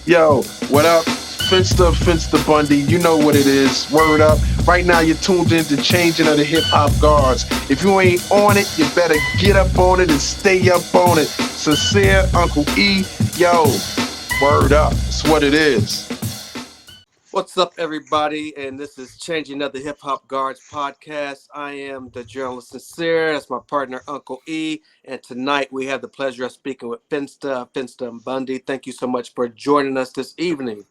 Yo, what up? Finsta Bundy, you know what it is. Word up. Right now you're tuned in to Changing of the Hip Hop Guards. If you ain't on it, you better get up on it and stay up on it. Sincere Uncle E, yo, word up. It's what it is. What's up, everybody? And this is Changing of the Hip Hop Guards podcast. I am the journalist Sincere. That's my partner, Uncle E. And tonight we have the pleasure of speaking with Finsta and Bundy. Thank you so much for joining us this evening.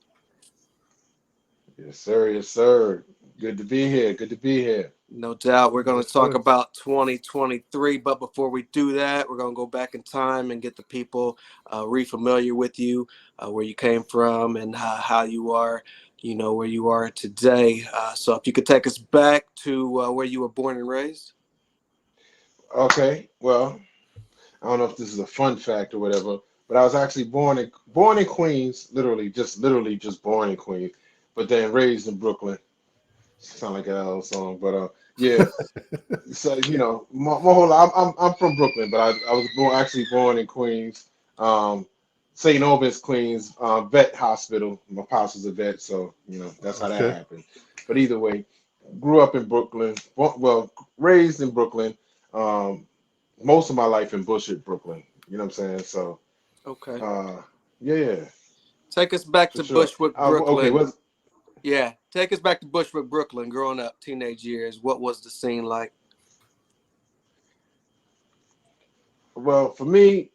Yes, sir. Yes, sir. Good to be here. Good to be here. No doubt we're going Yes, to talk sir. about 2023. But before we do that, we're going to go back in time and get the people re-familiar with you, where you came from and how you are, where you are today. So if you could take us back to where you were born and raised. Okay. Well, I don't know if this is a fun fact or whatever, but I was actually born in Queens, literally just born in Queens, but then raised in Brooklyn. Sound like an old song, but yeah. So my whole life, I'm from Brooklyn, but I was born in Queens, um, St. Albans, Queens, vet hospital. My pops was a vet, so that's how that Okay. happened. But either way, grew up in Brooklyn. Well, raised in Brooklyn. Um, most of my life in Bushwick, Brooklyn. You know what I'm saying? So, Okay. uh, yeah, Take us back for to sure. Bushwick, Okay, Brooklyn. Yeah, take us back to Bushwick, Brooklyn, growing up, teenage years. What was the scene like? well, for me,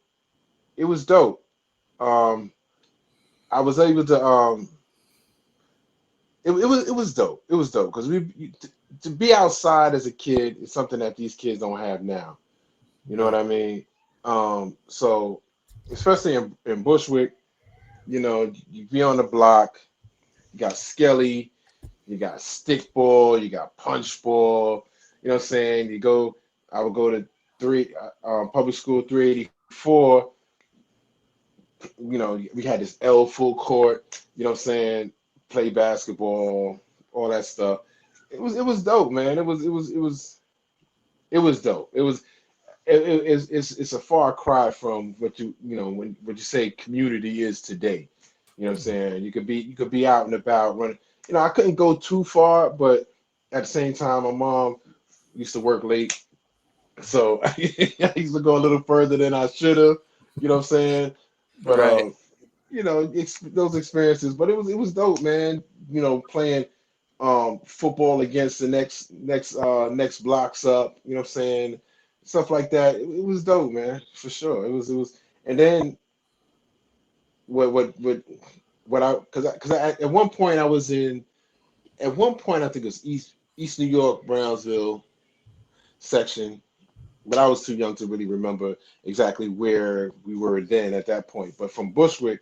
it was dope. Um, I was able to it was dope. It was dope because to be outside as a kid is something that these kids don't have now. You know what Right. I mean? So especially in Bushwick, you be on the block, you got Skelly, you got stickball, you got punch ball. You know what I'm saying? I would go to public school 384. We had this L full court. You know what I'm saying? Play basketball, all that stuff. It was dope, man. It was dope. It's a far cry from what when you say community is today. You know what I'm saying? You could be out and about running. I couldn't go too far, but at the same time, my mom used to work late, so I used to go a little further than I should have. You know what I'm saying? But Right. those experiences. But it was dope, man. Playing football against the next blocks up. You know what I'm saying? Stuff like that. It was dope, man, for sure. It was. And then what I because at one point I was in at one point I think it was East New York Brownsville section, but I was too young to really remember exactly where we were then at that point. But from Bushwick,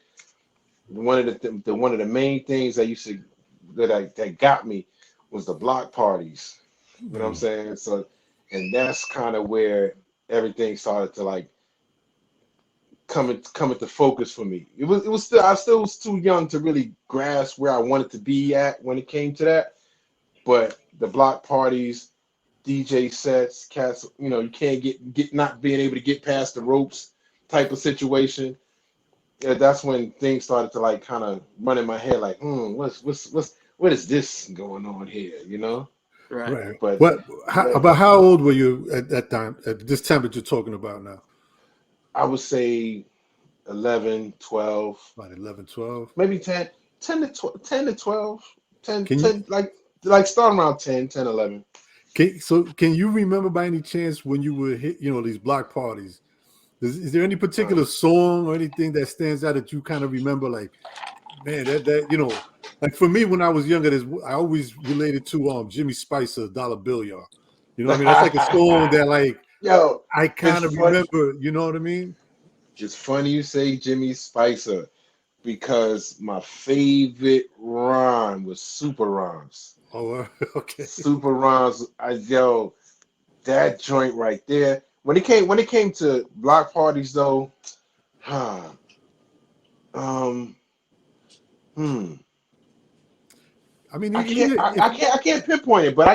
one of the main things that got me was the block parties. You know what I'm Mm. saying? So, and that's kind of where everything started to like come into focus for me. It was still I still was too young to really grasp where I wanted to be at when it came to that. But the block parties, DJ sets, cats, you can't get not being able to get past the ropes type of situation. Yeah, that's when things started to like kind of run in my head, like, what is this going on here, Right. Right. But What? yeah, About how old were you at that time? At this time that you're talking about now? I would say 11, 12, About 11, 12. maybe 10, 10 to 12, 10 to 12, 10, Can you 10, like starting around 10, 10, 11. can you remember by any chance when you were hit? These block parties. Is there any Uh, particular song or anything that stands out that you kind of remember? Like, man, that. Like for me when I was younger, I always related to Jimmy Spicer, Dollar Bill, y'all. You know what I mean? That's like a song that like Yo, I it's kind of fun. remember. You know what I mean? It's funny you say Jimmy Spicer because my favorite rhyme was Super Rhymes. Oh, okay. Super Rhymes, yo, that joint right there. When it came to block parties though, huh, um, hmm, I mean, I even can't, I, if I can't, I can't pinpoint it, but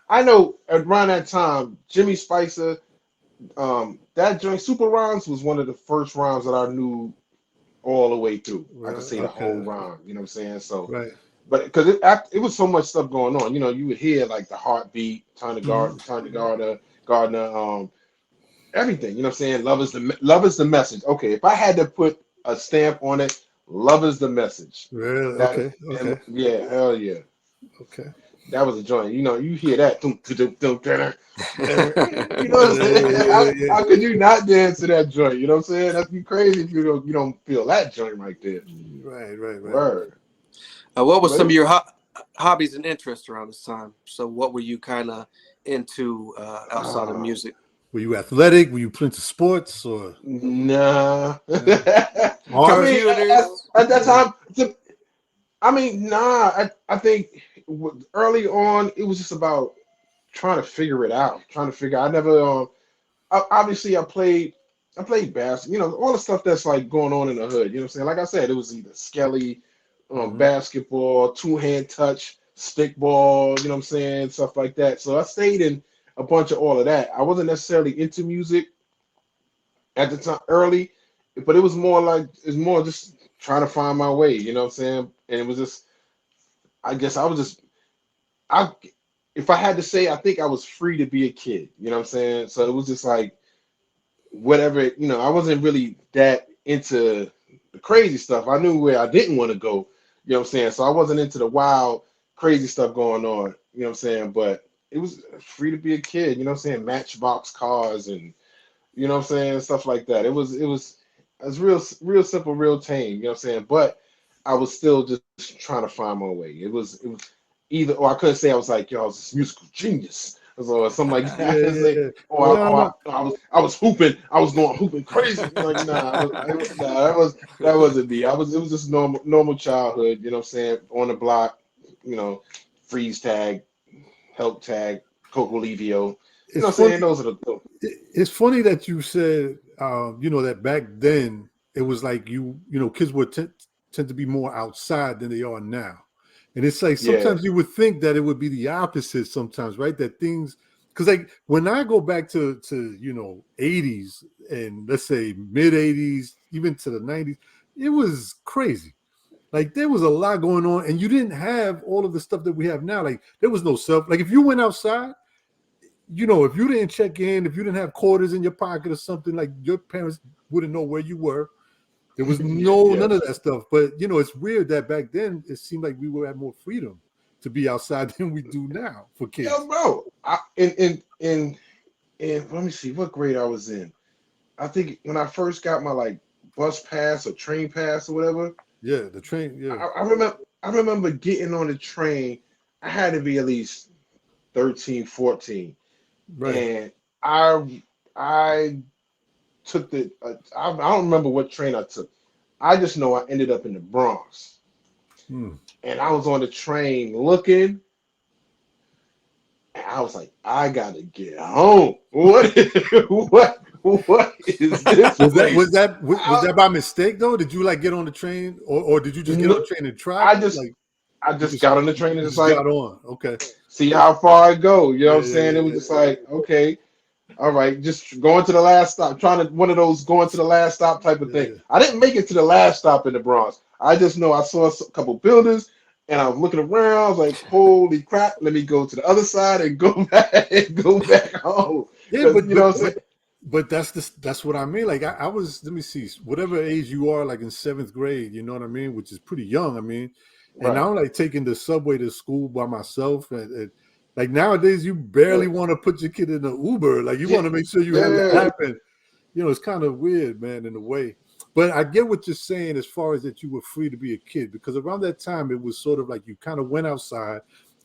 I know around that time, Jimmy Spicer, that joint Super Rhymes was one of the first rhymes that I knew all the way through. I could Right. say the whole Okay. rhyme. You know what I'm saying? So, Right. but because it was so much stuff going on. You know, you would hear like the heartbeat, turn to Gardner, everything. You know what I'm saying? Love is the message. Okay, if I had to put a stamp on it, love is the message. Really? That Okay. Okay. yeah, hell yeah. Okay. That was a joint. You know, you hear that. You know what I'm Yeah. saying? Yeah. Yeah. How could you not dance to that joint? You know what I'm saying? That'd be crazy if you don't feel that joint right there. Right. Right. Right. Word. What was But some of your hobbies and interests around this time? So what were you kind of into outside of uh, music? Were you athletic? Were you into sports or? nah. I Art? mean, Computers. at that time, I mean, nah. I think early on it was just about trying to figure it out. Trying to figure. I never. Obviously, I played basketball. You know, all the stuff that's like going on in the hood. You know what I'm saying? Like I said, it was either skelly, Mhm. basketball, two-hand touch, stickball. You know what I'm saying? Stuff like that. So I stayed in a bunch of all of that. I wasn't necessarily into music at the time early, but it was more like it's more just trying to find my way. You know what I'm saying? And it was just, I guess I was just, I, if I had to say, I think I was free to be a kid. You know what I'm saying? So it was just like whatever, I wasn't really that into the crazy stuff. I knew where I didn't want to go, you know what I'm saying? So I wasn't into the wild, crazy stuff going on, you know what I'm saying? But it was free to be a kid, you know what I'm saying? Matchbox cars and you know what I'm saying, stuff like that. It was real simple, real tame, you know what I'm saying? But I was still just trying to find my way. It was either, or I couldn't say I was like, yo, I was this musical genius or something like that. I Yeah. couldn't Yeah. say, Yeah. or No. No. I was hooping, I was going hooping crazy. Like, nah, that wasn't me. It was just normal childhood, you know what I'm saying? On the block, you know, freeze tag, help tag, Coco Livio. You know It's what I'm saying? funny. Those are the It's funny that you said, that back then it was like kids would tend to be more outside than they are now. And it's like yeah. sometimes you would think that it would be the opposite sometimes, right? That things, because like when I go back to 80s and let's say mid 80s, even to the 90s, it was crazy. Like there was a lot going on, and you didn't have all of the stuff that we have now. Like there was no like if you went outside, if you didn't check in, if you didn't have quarters in your pocket or something, like your parents wouldn't know where you were. There was Yeah. none of that stuff. But it's weird that back then it seemed like we had more freedom to be outside than we do now for Yo, kids. bro. In let me see what grade I was in. I think when I first got my like bus pass or train pass or whatever, Yeah, the train. Yeah, I remember getting on the train. I had to be at least 13, 14. right. And I took I don't remember what train I took. I just know I ended up in the Bronx. Hmm. And I was on the train looking, and I was like, I gotta get home. What is this Was that was place? that was I, that by mistake though? Did you like get on the train, or did you just get on no, the train and I travel? just Like I you just just got on the train and you just just got like on? Okay. see how far I go. You know what Yeah, I'm yeah, saying? yeah, It was yeah. just like, okay, all right, just going to the last stop, trying to one of those going to the last stop type of Yeah, thing. yeah. I didn't make it to the last stop in the Bronx. I just know I saw a couple buildings and I was looking around. I was like, holy crap, let me go to the other side and go back and go back home. Yeah, Because but you know but what I'm saying? but but that's what I mean. Like I was, let me see, whatever age you are, like in seventh grade, you know what I mean, which is pretty young. I mean, and Right. I'm like taking the subway to school by myself, and like nowadays you barely Right. want to put your kid in an Uber. Like you Yeah. want to make sure you have the Yeah. app, and it's kind of weird, man, in a way. But I get what you're saying as far as that you were free to be a kid, because around that time it was sort of like you kind of went outside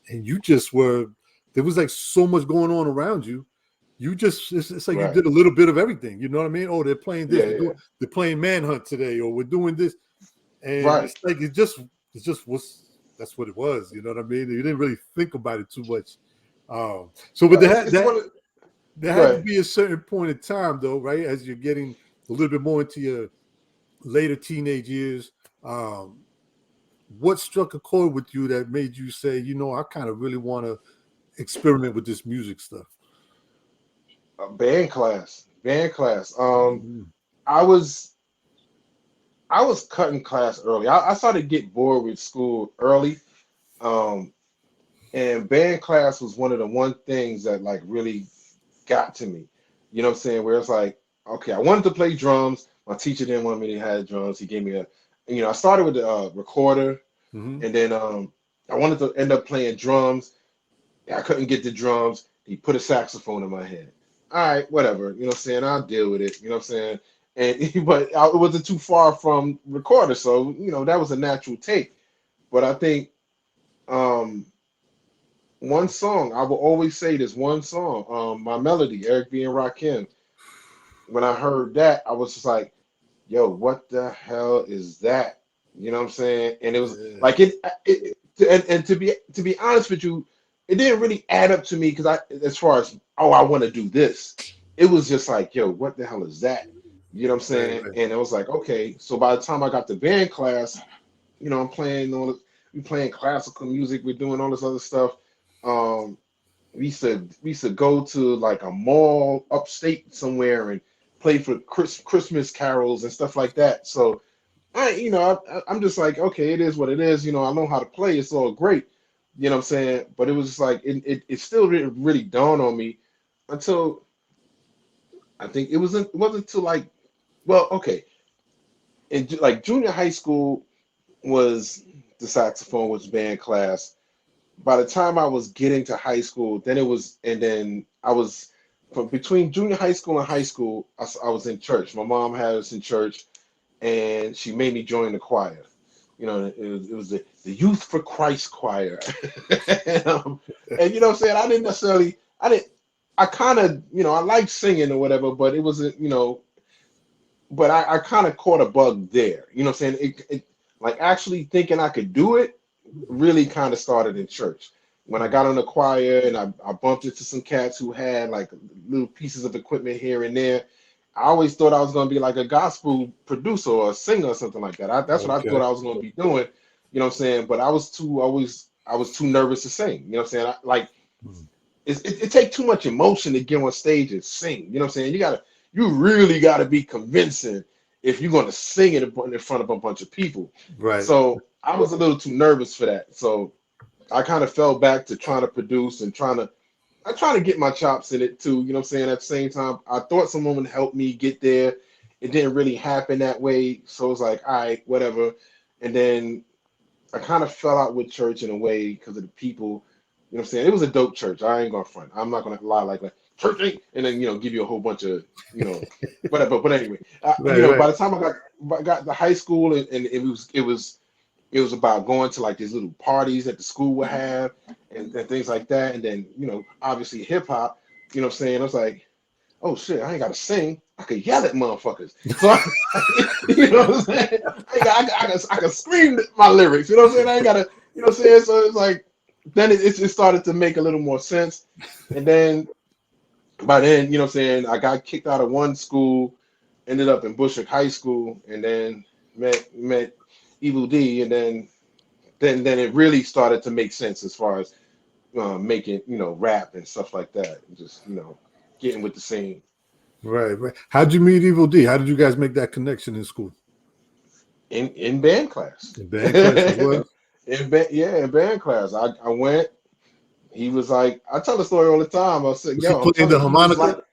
and you just were, there was like so much going on around you. You just, it's like you Right. did a little bit of everything. You know what I mean? Oh, they're playing this. Yeah. Yeah. They're playing Manhunt today, or we're doing this, and Right. it's like it just was. That's what it was. You know what I mean? You didn't really think about it too much. So, but Well, there had it's that one of there go had to ahead. be a certain point in time, though, right? As you're getting a little bit more into your later teenage years, um, what struck a chord with you that made you say, I kind of really want to experiment with this music stuff? Band class. Band class. Mhm. I was I was cutting class early. I started to get bored with school early. Um, and band class was one of the one things that like really got to me. You know what I'm saying? Where it's like, okay, I wanted to play drums. My teacher didn't want me to have drums. He gave me a, I started with the recorder, Hmm. and then I wanted to end up playing drums. I couldn't get the drums. He put a saxophone in my head. All right, whatever. You know what I'm saying? I'll deal with it. You know what I'm saying? And it wasn't too far from recorder, so that was a natural take. But I think um, one song I will always say this one song, my melody, Eric B and Rakim. When I heard that, I was just like, "Yo, what the hell is that?" You know what I'm saying? And it was Yeah. like and to be honest with you, it didn't really add up to me because as far as I want to do this, it was just like, "Yo, what the hell is that?" You know what I'm Right, saying? right. And it was like, okay. So by the time I got to band class, I'm playing we playing classical music, we're doing all this other stuff. Um, we used to go to like a mall upstate somewhere and play for Christmas carols and stuff like that. So I'm just like, okay, it is what it is. I know how to play. It's all great. You know what I'm saying? But it was just like it still didn't really dawn on me until I think it wasn't until like, well, okay, in like junior high school was the saxophone was band class. By the time I was getting to high school, then I was from between junior high school and high school, I was in church. My mom had us in church, and she made me join the choir. It was the Youth for Christ choir. And you know what I'm saying? I kind of, I liked singing or whatever, but it wasn't, but I kind of caught a bug there. You know what I'm saying? Like actually thinking I could do it really kind of started in church. When I got on the choir and I bumped into some cats who had like little pieces of equipment here and there. I always thought I was going to be like a gospel producer or a singer or something like that. That's what I thought Okay. I was going to be doing. You know what I'm saying? But I was too nervous to sing. You know what I'm saying? Mm. It takes too much emotion to get on stage and sing. You know what I'm saying? You really gotta be convincing if you're gonna sing it in front of a bunch of people. Right. So I was a little too nervous for that. So I kind of fell back to trying to produce and trying to get my chops in it too. You know what I'm saying? At the same time, I thought someone would help me get there. It didn't really happen that way. So it was like, all right, whatever. And then I kind of fell out with church in a way because of the people. You know what I'm saying? It was a dope church. I ain't gonna front. I'm not gonna lie like that. Church ain't, and then give you a whole bunch of whatever. But anyway, Right, right. by the time I got to high school, and it was about going to like these little parties that the school would have and things like that. And then obviously hip hop. You know what I'm saying? I was like, oh shit, I ain't gotta sing. I could yell at motherfuckers. So you know what I'm saying? I can scream my lyrics. You know what I'm saying? I ain't gotta, you know what I'm saying? So it's like then it started to make a little more sense. And then by then, you know what I'm saying, I got kicked out of one school, ended up in Bushwick High School, and then met Evil D, and then it really started to make sense as far as making rap and stuff like that. Just getting with the scene. Right, right. How'd you meet Evil D? How did you guys make that connection in school? In band class. In band class as well? In band class. I went. He was like, I tell the story all the time. I said, Was he yo, I'm playing telling the you, he was harmonica?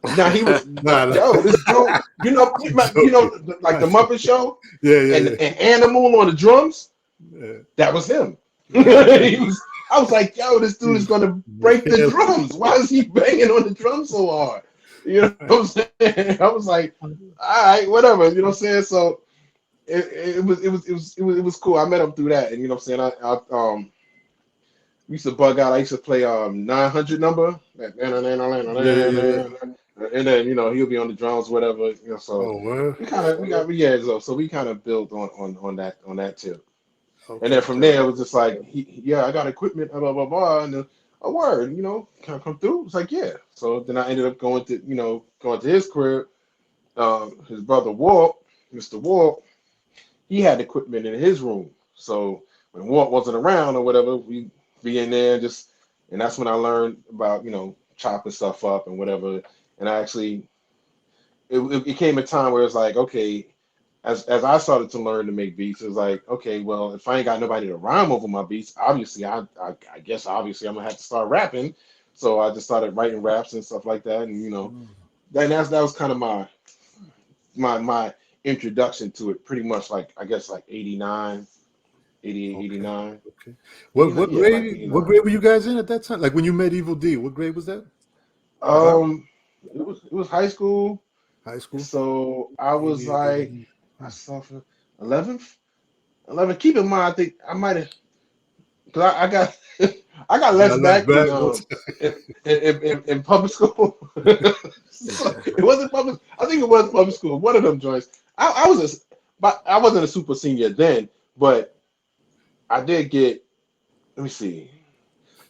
like, now he was, Nah, nah. yo, this dude, I'm joking. like the Muppet Show Yeah, and yeah, Animal on the drums. yeah. That was him. Yeah. I was like, yo, this dude is gonna break the Yeah. drums. Why is he banging on the drums so hard? You know what I'm saying? I was like, all right, whatever. You know what I'm saying? So it was cool. I met him through that, and you know what I'm saying. I we used to bug out. I used to play 900 number, Yeah, yeah, yeah, yeah. and then he'll be on the drums, whatever. So Oh, well. we kind of built on that too. And then Okay. from there, it was just like, yeah, I got equipment, blah, blah, blah, blah. And then, a word, can I come through? It's like, yeah. So then I ended up going to his crib. His brother, Walt, Mr. Walt, he had equipment in his room. So when Walt wasn't around or whatever, we be in there and that's when I learned about, chopping stuff up and whatever. And I actually, it came a time where it's like, okay, as I started to learn to make beats, it was like, okay, well, if I ain't got nobody to rhyme over my beats, obviously, I guess obviously I'm gonna have to start rapping. So I just started writing raps and stuff like that, and Mm. that was kind of my introduction to it. Pretty much like I guess like 89, 88, Okay. 89, Okay. What 89, what yeah, like grade what 89. grade were you guys in at that time? Like when you met Evil D, what grade was that? About Um, it was high school, high school? so I was 88, like 89. I Hmm. saw for 11th. 11. Keep in mind, I think I might have. Cause I got I got You less got left back back. in in public school. So it wasn't public. I think it was public school. One of them joints. I was but I wasn't a super senior then, but I did get. Let me see.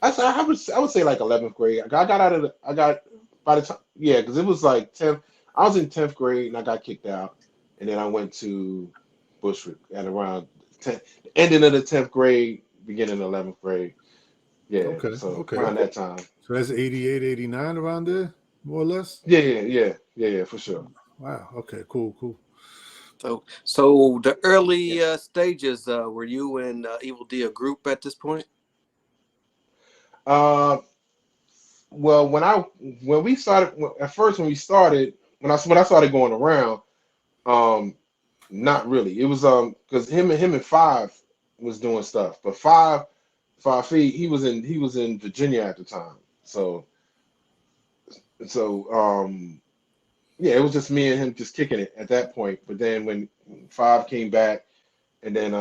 I would say like 11th grade. I got out of I got by the time because it was like 10th. I was in 10th grade and I got kicked out, and then I went to Bushwick at around 10, the ending of the 10th grade, beginning of 11th grade. Yeah, Okay, so okay, around okay. that time. So that's 88, 89 around there, more or less. Yeah, for sure. Wow. Okay, cool, cool. So the Yeah. early stages, were you and Evil D a group at this point? Uh, well, when we started at first when I started going around, um, not really. It was because him and Five was doing stuff, but Five Feet he was in Virginia at the time, so yeah, it was just me and him just kicking it at that point. But then when Five came back, and then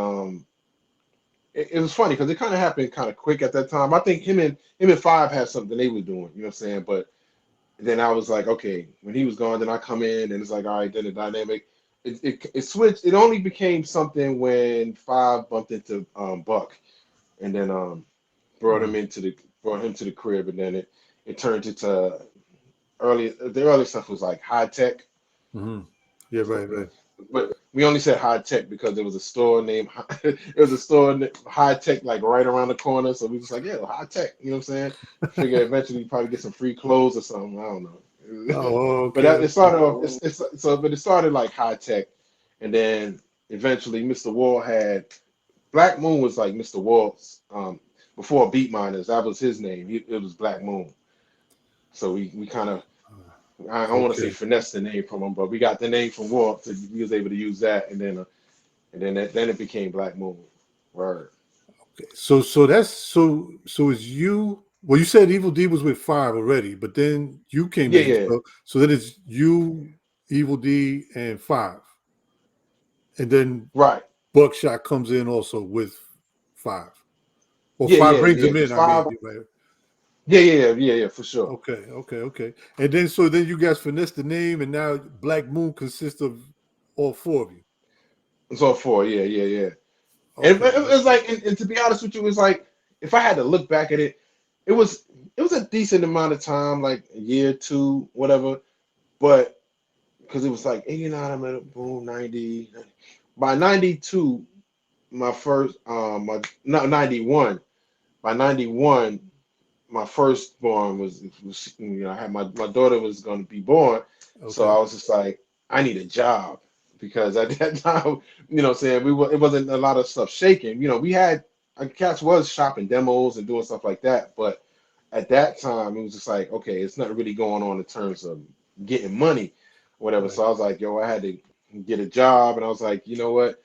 it was funny because it kind of happened kind of quick at that time. I think him and Five had something they were doing, you know what I'm saying? But then I was like, okay, when he was gone, then I come in and it's like, all right, then the dynamic it switched. It only became something when Five bumped into Buck, and then brought him Mm-hmm. into the brought him to the crib, and then it turned into the early stuff was like high tech. Mm-hmm. Yeah, So, right, right. but we only said high tech because there was a store named it was a store high tech like right around the corner. So we was like, yeah, high tech. You know what I'm saying? Figure eventually you probably get some free clothes or something. I don't know. Oh, But okay, it okay. started off. But it started like high tech, and then eventually Mr. Wall had Black Moon was like Mr. Wall's before Beat Miners. That was his name. It was Black Moon. So we kind of I don't want to say Okay. finesse the name from him, but we got the name from Walt, so we was able to use that, and then it became Black Moon. Word. Okay. So it's you. Well, you said Evil D was with Five already, but then you came Yeah, in. yeah, So then it's you, Evil D, and Five, and then right. Buckshot comes in also with Five, or Yeah, Five yeah, brings yeah. him Because in. I mean, five. right? Yeah, for sure. Okay, okay, okay. And then so then you guys finesse the name, and now Black Moon consists of all four of you. It's all four. Yeah. And Okay, it was okay. like, and to be honest with you, it was like if I had to look back at it, it was it was a decent amount of time, like a year, two, whatever. But because it was like 89, I'm at boom, 90. By 92, my first my no 91. By 91, my firstborn was I had my daughter was going to be born, so Okay. I was just like, I need a job because at that time, what I'm saying it wasn't a lot of stuff shaking. We had cats was shopping demos and doing stuff like that, but at that time it was just like, okay, it's not really going on in terms of getting money, whatever. Right. So I was like, yo, I had to get a job, and I was like, you know what,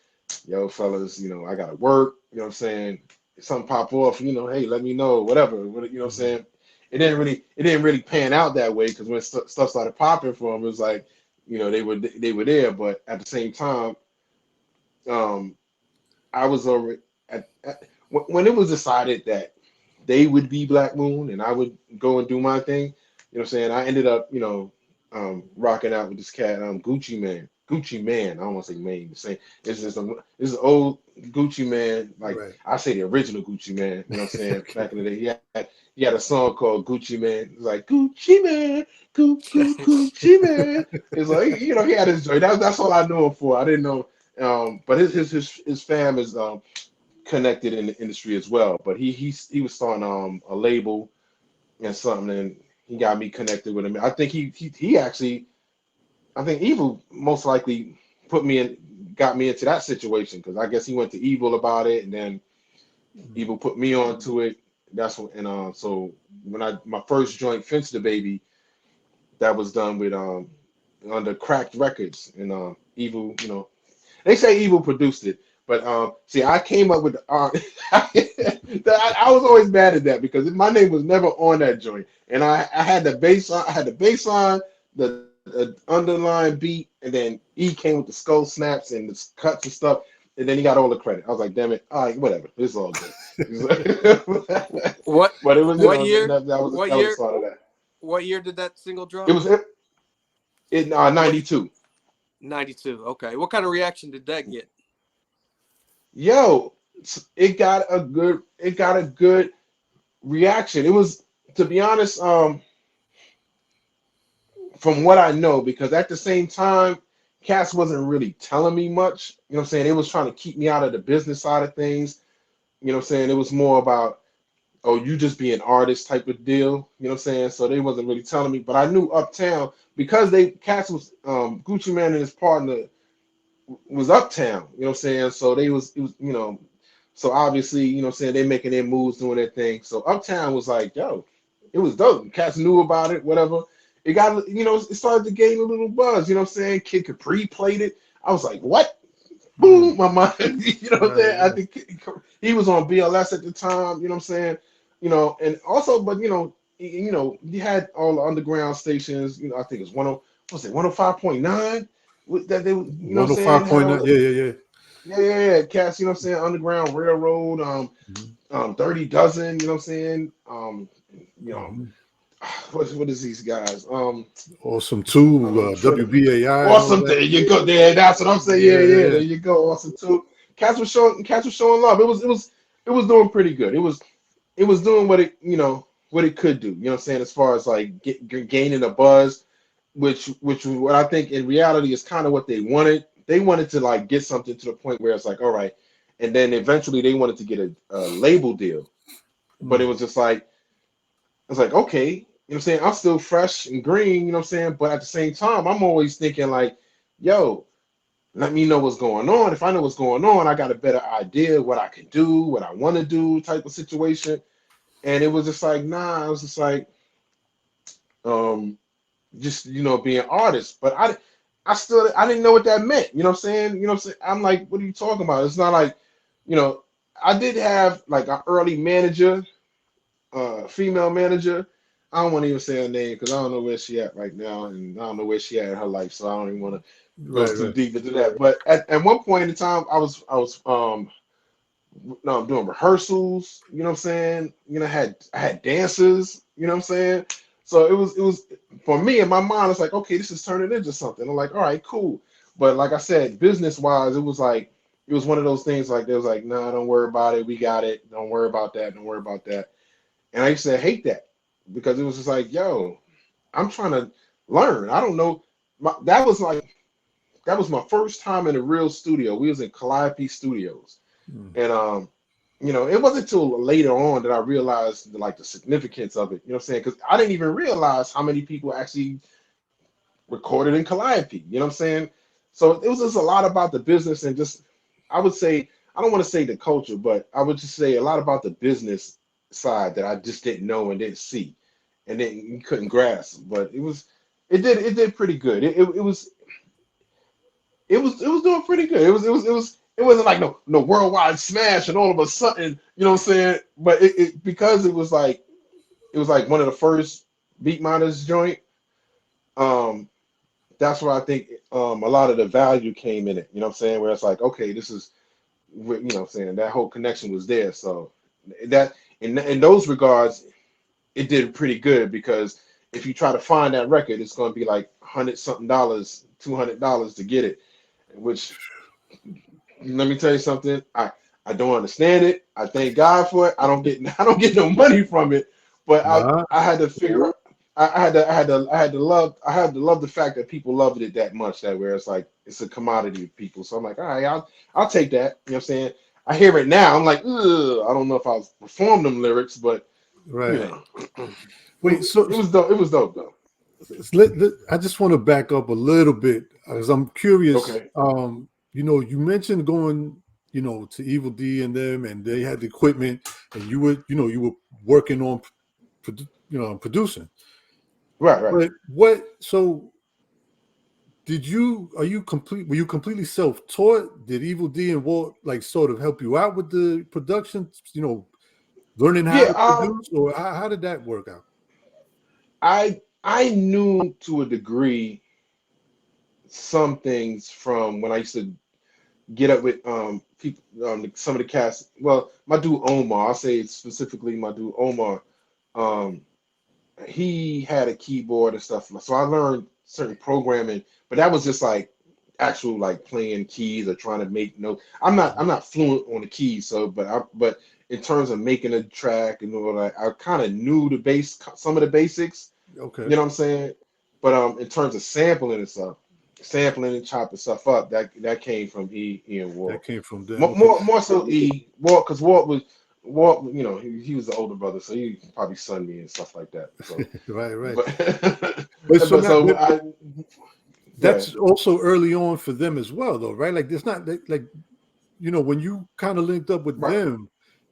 yo, fellas, I gotta work. You know what I'm saying? If something pop off, hey, let me know, whatever. You know what I'm Mhm. saying? It didn't really pan out that way because when stuff started popping for them, it was like, they were there, but at the same time, um, I was already when it was decided that they would be Black Moon and I would go and do my thing. You know what I'm saying? I ended up, rocking out with this cat, Gucci Man. Gucci Man. I don't want to say man. The same. This is old Gucci Man. Like Right. I say, the original Gucci Man. You know what I'm saying? Back in the day, he had a song called Gucci Man. It's like Gucci Man, Gucci Man. It's like he had his joy. That's all I knew him for. I didn't know. But his fam is connected in the industry as well. But he was starting a label and something, and he got me connected with him. I think he actually, I think Evil most likely put me in. got me into that situation because I guess he went to Evil about it, and then Evil put me onto it. That's what, and so when my first joint, Finsta Baby, that was done with under Cracked Records, and Evil, they say Evil produced it, but see, I came up with I was always mad at that because my name was never on that joint, and I had the bass line, the underlying beat, and then E came with the skull snaps and the cuts and stuff, and then he got all the credit. I was like, damn it, all right, whatever, it's all good. What But it was, what year? that was What that was the year? start of that. What year did that single It drop? was in What 92. 92. Okay. What kind of reaction did that get? Yo, it got a good reaction. It was, to be honest, from what I know, because at the same time, Cass wasn't really telling me much. You know what I'm saying? It was trying to keep me out of the business side of things. You know what I'm saying? It was more about, oh, you just be an artist type of deal. You know what I'm saying? So they wasn't really telling me, but I knew Uptown because Cass was Gucci Man and his partner was Uptown. You know what I'm saying? So it was, so obviously, you know what I'm saying, they making their moves, doing their thing. So Uptown was like, yo, it was dope. Cats knew about it, whatever. It got, it started to gain a little buzz, you know what I'm saying? Kid Capri played it. I was like, what? Boom, my mind, you know what I'm saying? I Right. think he was on BLS at the time, you know what I'm saying? And also, but you had all the underground stations, I think it's 105.9 that they, you know what I'm saying, had all 105.9. the, Yeah, yeah, yeah. yeah, cats, you know what I'm saying, Underground Railroad, Mhm. 30 Dozen, you know what I'm saying? You know, Mhm. what is these guys? Awesome too. I'm sure the WBAI and all awesome. that. There you go. There, that's what I'm saying. Yeah, Yeah, yeah. yeah. There you go. Awesome too. Cats was showing love. It was doing pretty good. It was doing what it could do. You know what I'm saying? As far as like gaining a buzz, which what I think in reality is kind of what they wanted. They wanted to like get something to the point where it's like, all right, and then eventually they wanted to get a label deal, but it Mm. was just like, it's like, okay, you know what I'm saying? I'm still fresh and green, you know what I'm saying? But at the same time, I'm always thinking like, yo, let me know what's going on. If I know what's going on, I got a better idea what I can do, what I want to do, type of situation. And it was just like, nah, I was just like, um, just being an artist. But I didn't know what that meant. You know what I'm saying? You know what I'm saying? I'm like, what are you talking about? It's not like, you know, I did have like an early manager, female manager. I don't want to even say her name because I don't know where she at right now, and I don't know where she at in her life, so I don't even want to go Right, too right. deep into that. But at one point in time, I was no, I'm doing rehearsals, you know what I'm saying? I had dancers, you know what I'm saying? So it was for me in my mind, it's like, okay, this is turning into something. I'm like, all right, cool. But like I said, business wise, it was like it was one of those things like they was like, no, don't worry about it, we got it. Don't worry about that, don't worry about that. And I used to hate that because it was just like, yo, I'm trying to learn. I don't know. That was my first time in a real studio. We was in Calliope Studios. Mm. And it wasn't until later on that I realized like the significance of it. You know what I'm saying? Because I didn't even realize how many people actually recorded in Calliope. You know what I'm saying? So it was just a lot about the business and just I would say I don't want to say the culture, but I would just say a lot about the business side that I just didn't know and didn't see and then couldn't grasp. But it did pretty good. It was doing pretty good. It wasn't like no worldwide smash and all of a sudden, you know what I'm saying? But because it was like one of the first Beat Miners joint, um, that's where I think a lot of the value came in it. You know what I'm saying? Where it's like, okay, this is you know what I'm saying, that whole connection was there. So that in those regards, it did pretty good because if you try to find that record, it's gonna be like $100 something, $200 to get it, which let me tell you something. I don't understand it. I thank God for it. I don't get I don't get no money from it, but Nah. I had to figure. I had to love the fact that people loved it that much that where it's like it's a commodity of people. So I'm like, all right, I'll take that. You know what I'm saying? I hear it now. I'm like, ugh, I don't know if I'll perform them lyrics, but you Right. know, it, Wait, so it was dope. It was dope though. I just want to back up a little bit because I'm curious. Okay. you mentioned going, to Evil D and them, and they had the equipment, and you were working on, producing. Right, right. But what? So were you completely self-taught? Did Evil D and Walt like sort of help you out with the production? Learning how Yeah, to produce, or how did that work out? I knew to a degree some things from when I used to get up with people, some of the cast. Well, my dude Omar, I'll say specifically my dude Omar. Um, he had a keyboard and stuff, so I learned certain programming, but that was just like actual like playing keys or trying to make notes. I'm not fluent on the keys, so but in terms of making a track and all that, I kind of knew some of the basics. Okay, You know what I'm saying? But in terms of sampling and stuff, sampling and chopping stuff up, that came from E and that Walt. came from them. More Okay, more so Walt, because Walt, he was the older brother, so he probably sunned me and stuff like that. So, right, right. but But so but now so I go ahead. that's also early on for them as well, though, right? Like, it's not like when you kind of linked up with Right, them,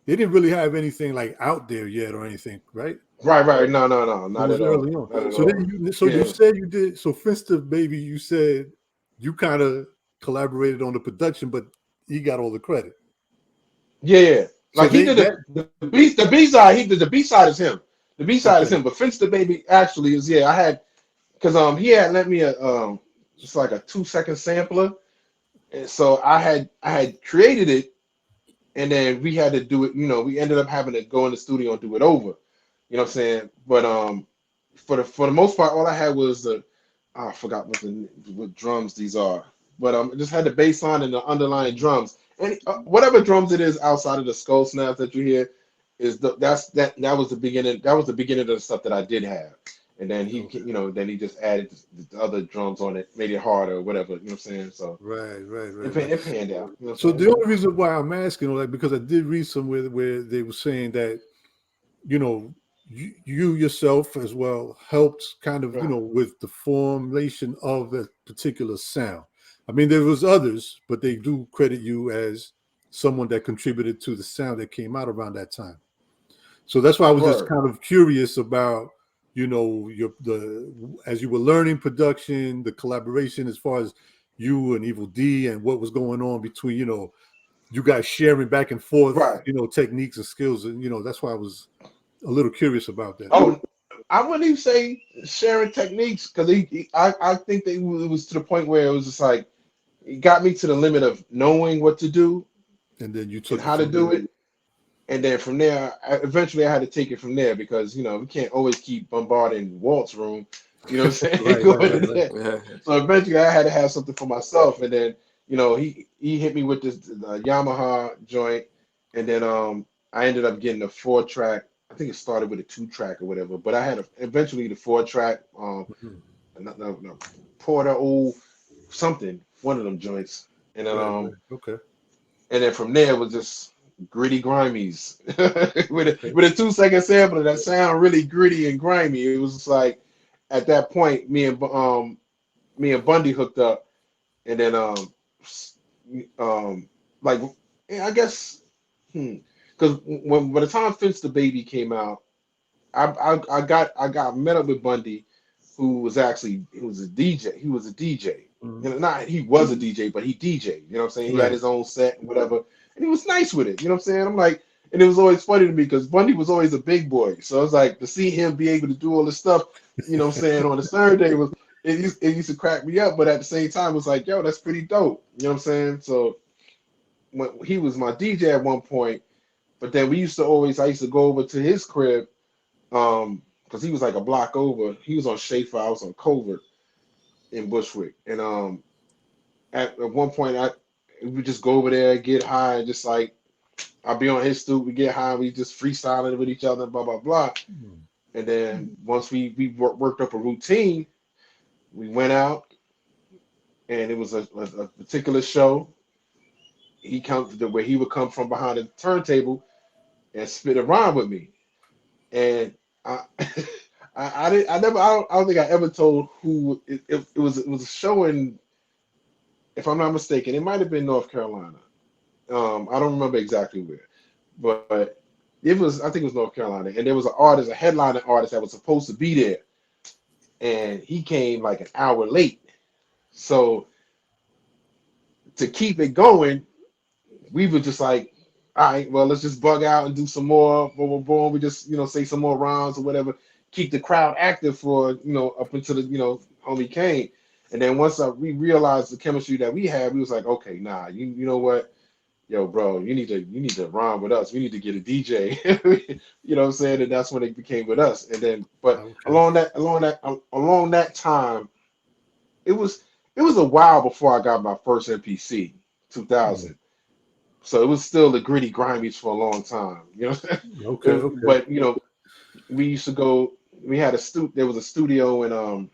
they didn't really have anything like out there yet or anything, right? right. No, no, no, It not was at all, early on. not at So then all. you Yeah, said you did. So Finsta, baby, you said you kind of collaborated on the production, but he got all the credit. yeah. So Like he they did that the B side. He did the B side is him. The B side is okay. him. But Finch the baby actually is I had because he had lent me a it's like a 2 second sampler, and so I had created it, and then we had to do it. We ended up having to go in the studio and do it over. You know what I'm saying? But for the most part, all I had was I forgot what drums these are, but I just had the bass line and the underlying drums, and whatever drums it is outside of the skull snaps that you hear that was the beginning. That was the beginning of the stuff that I did have, and then Okay. then he just added the other drums on it, made it harder, or whatever. You know what I'm saying? So Right, right, it, right, pan- right. it panned out. You know what So I'm the saying? only reason why I'm asking, like, because I did read somewhere where they were saying that you know you yourself as well helped kind of Right, with the formation of a particular sound. I mean, there was others, but they do credit you as someone that contributed to the sound that came out around that time. So that's why I was just word. kind of curious about your the as you were learning production, the collaboration as far as you and Evil D and what was going on between you guys sharing back and forth Right. techniques and skills, and that's why I was a little curious about that. Oh, I wouldn't even say sharing techniques because I think it was to the point where it was just like it got me to the limit of knowing what to do And then you and took it how to from do there. it, and then from there, eventually I had to take it from there because we can't always keep bombarding Walt's room, you know what I'm saying? Right, right, Going right, in right. there. So eventually I had to have something for myself, and then he hit me with this Yamaha joint, and then I ended up getting a 4 track. I think it started with a 2 track or whatever, but I had eventually the 4 track Mhm. no, Porter old something, one of them joints, and then Right, right. Okay. from there it was just gritty grimies with a Okay. with a 2 second sampler that sound really gritty and grimy. It was just like at that point me and Bundy hooked up, and then like I guess because when by the time Fence the Baby came out, I got met up with Bundy, who was a DJ. He was a DJ. Mhm. Not he was a DJ, but he DJ. You know what I'm saying? He had Right. his own set and whatever, and he was nice with it. You know what I'm saying? I'm like, and it was always funny to me because Bundy was always a big boy, so I was like to see him be able to do all this stuff. You know what I'm saying? On the Saturday was it used to crack me up, but at the same time, it was like, yo, that's pretty dope. You know what I'm saying? So when he was my DJ at one point, but then I used to go over to his crib because he was like a block over. He was on Schaefer, I was on Covert in Bushwick, and at one point we would just go over there, get high, and just like I'll be on his stoop, we get high, we just freestyling with each other, blah blah blah. Mhm. And then once worked up a routine, we went out, and it was a particular show. He come to where he would come from behind the turntable and spit a rhyme with me, and I. I don't think I ever told who it was. It was a show in if I'm not mistaken, it might have been North Carolina. I don't remember exactly where, but it was, I think it was North Carolina, and there was an artist, a headlining artist that was supposed to be there, and he came like an hour late. So to keep it going, we were just like, all right, well, let's just bug out and do some more. Boom, boom, boom. We just, say some more rounds or whatever. Keep the crowd active for, up until the, homie came. And then once we realized the chemistry that we had, we was like, okay, nah, you know what? Yo, bro, you need to rhyme with us. We need to get a DJ. You know what I'm saying? And that's when it became with us. And then, but Okay. along that time, it was it was a while before I got my first MPC, Mm. 2000. So it was still the gritty grimies for a long time. Okay. Okay. But we used to go. We had there was a studio, and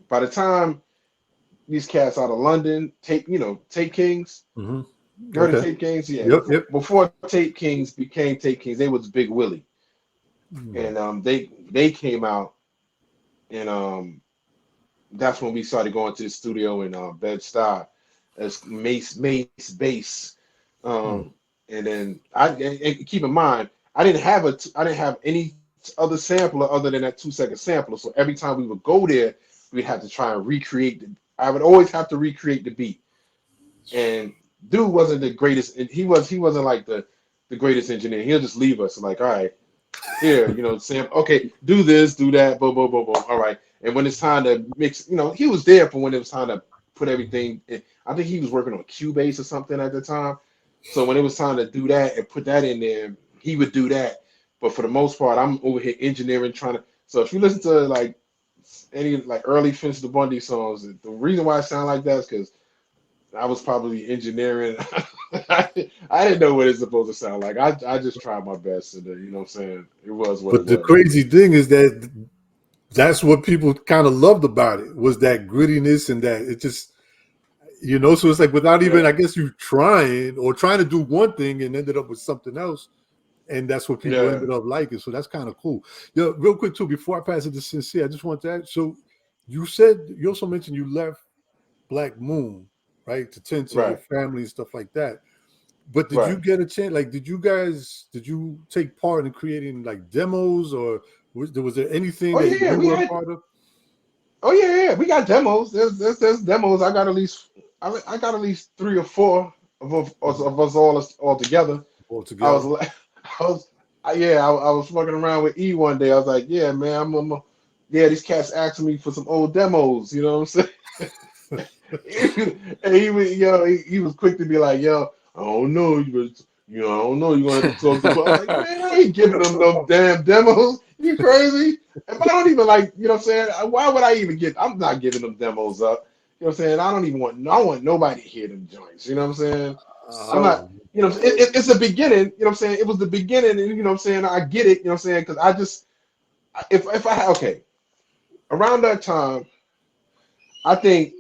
by the time these cats out of London, Tape Kings. Hmm. You heard of Okay. Tape Kings? Yeah. Yep. Yep. Before Tape Kings became Tape Kings, they was Big Willie, Mm. and they came out, and that's when we started going to the studio in Bed-Stuy as Mace Bass. Mm. Um, and then and keep in mind, I didn't have any other sampler other than that 2 second sampler. So every time we would go there, we'd have to try and recreate I would always have to recreate the beat. And dude wasn't the greatest, and he wasn't like the greatest engineer. He'll just leave us like, all right, here, Sam, okay, do this, do that, boom, boom, boom, boom. All right. And when it's time to mix, he was there for when it was time to put everything in. I think he was working on Cubase or something at the time. So when it was time to do that and put that in there, he would do that. But for the most part, I'm over here engineering, trying to. So if you listen to like any like early Finsta Bundy songs, the reason why I sound like that is because I was probably engineering. I didn't know what it's supposed to sound like. I just tried my best, and you know what I'm saying? It was what it But the was. crazy thing is that that's what people kind of loved about it was that grittiness and that it just so it's like without even I Yeah, guess you trying to do one thing and ended up with something else, and that's what people yeah, ended up liking. So that's kind of cool. Real quick too, before I pass it to Sincere, I just want to ask. So you also mentioned you left Black Moon, right, to tend to your right, family and stuff like that. But did you right. get a chance? Like, did you take part in creating like demos, or was there anything Oh that yeah, you we were a had. part of? Oh yeah, yeah. We got demos. There's demos. I got at least I got at least three or four of us all together. All I was together? like, I was, yeah, I was fucking around with E one day. I was like, yeah, man, yeah, these cats asking me for some old demos. You know what I'm saying? And he was quick to be like, yo, I don't know, I don't know, you're gonna have to talk to. I was like, man, I ain't giving them no damn demos. You crazy? If I don't even like, you know what I'm saying? Why would I even I'm not giving them demos up. You know what I'm saying? I don't even want nobody to hear them joints. You know what I'm saying? I'm So not. It's a beginning. You know what I'm saying? It was the beginning, and you know what I'm saying. I get it. You know what I'm saying? Because if I okay, around that time, I think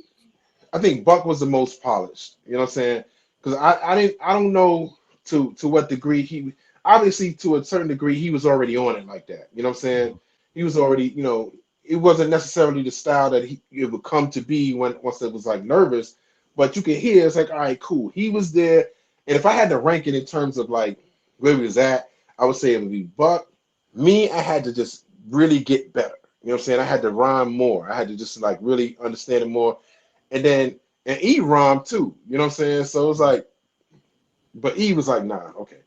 Buck was the most polished. You know what I'm saying? Because I don't know to what degree he obviously to a certain degree he was already on it like that. You know what I'm saying? He was already it wasn't necessarily the style that it would come to be once it was like nervous, but you could hear it's like all right, cool. He was there, and if I had to rank it in terms of like where he was at, I would say it would be Buck. Me, I had to just really get better. You know what I'm saying? I had to rhyme more. I had to just like really understand it more. And then E rhymed too. You know what I'm saying? So it was like, but E was like, nah, okay.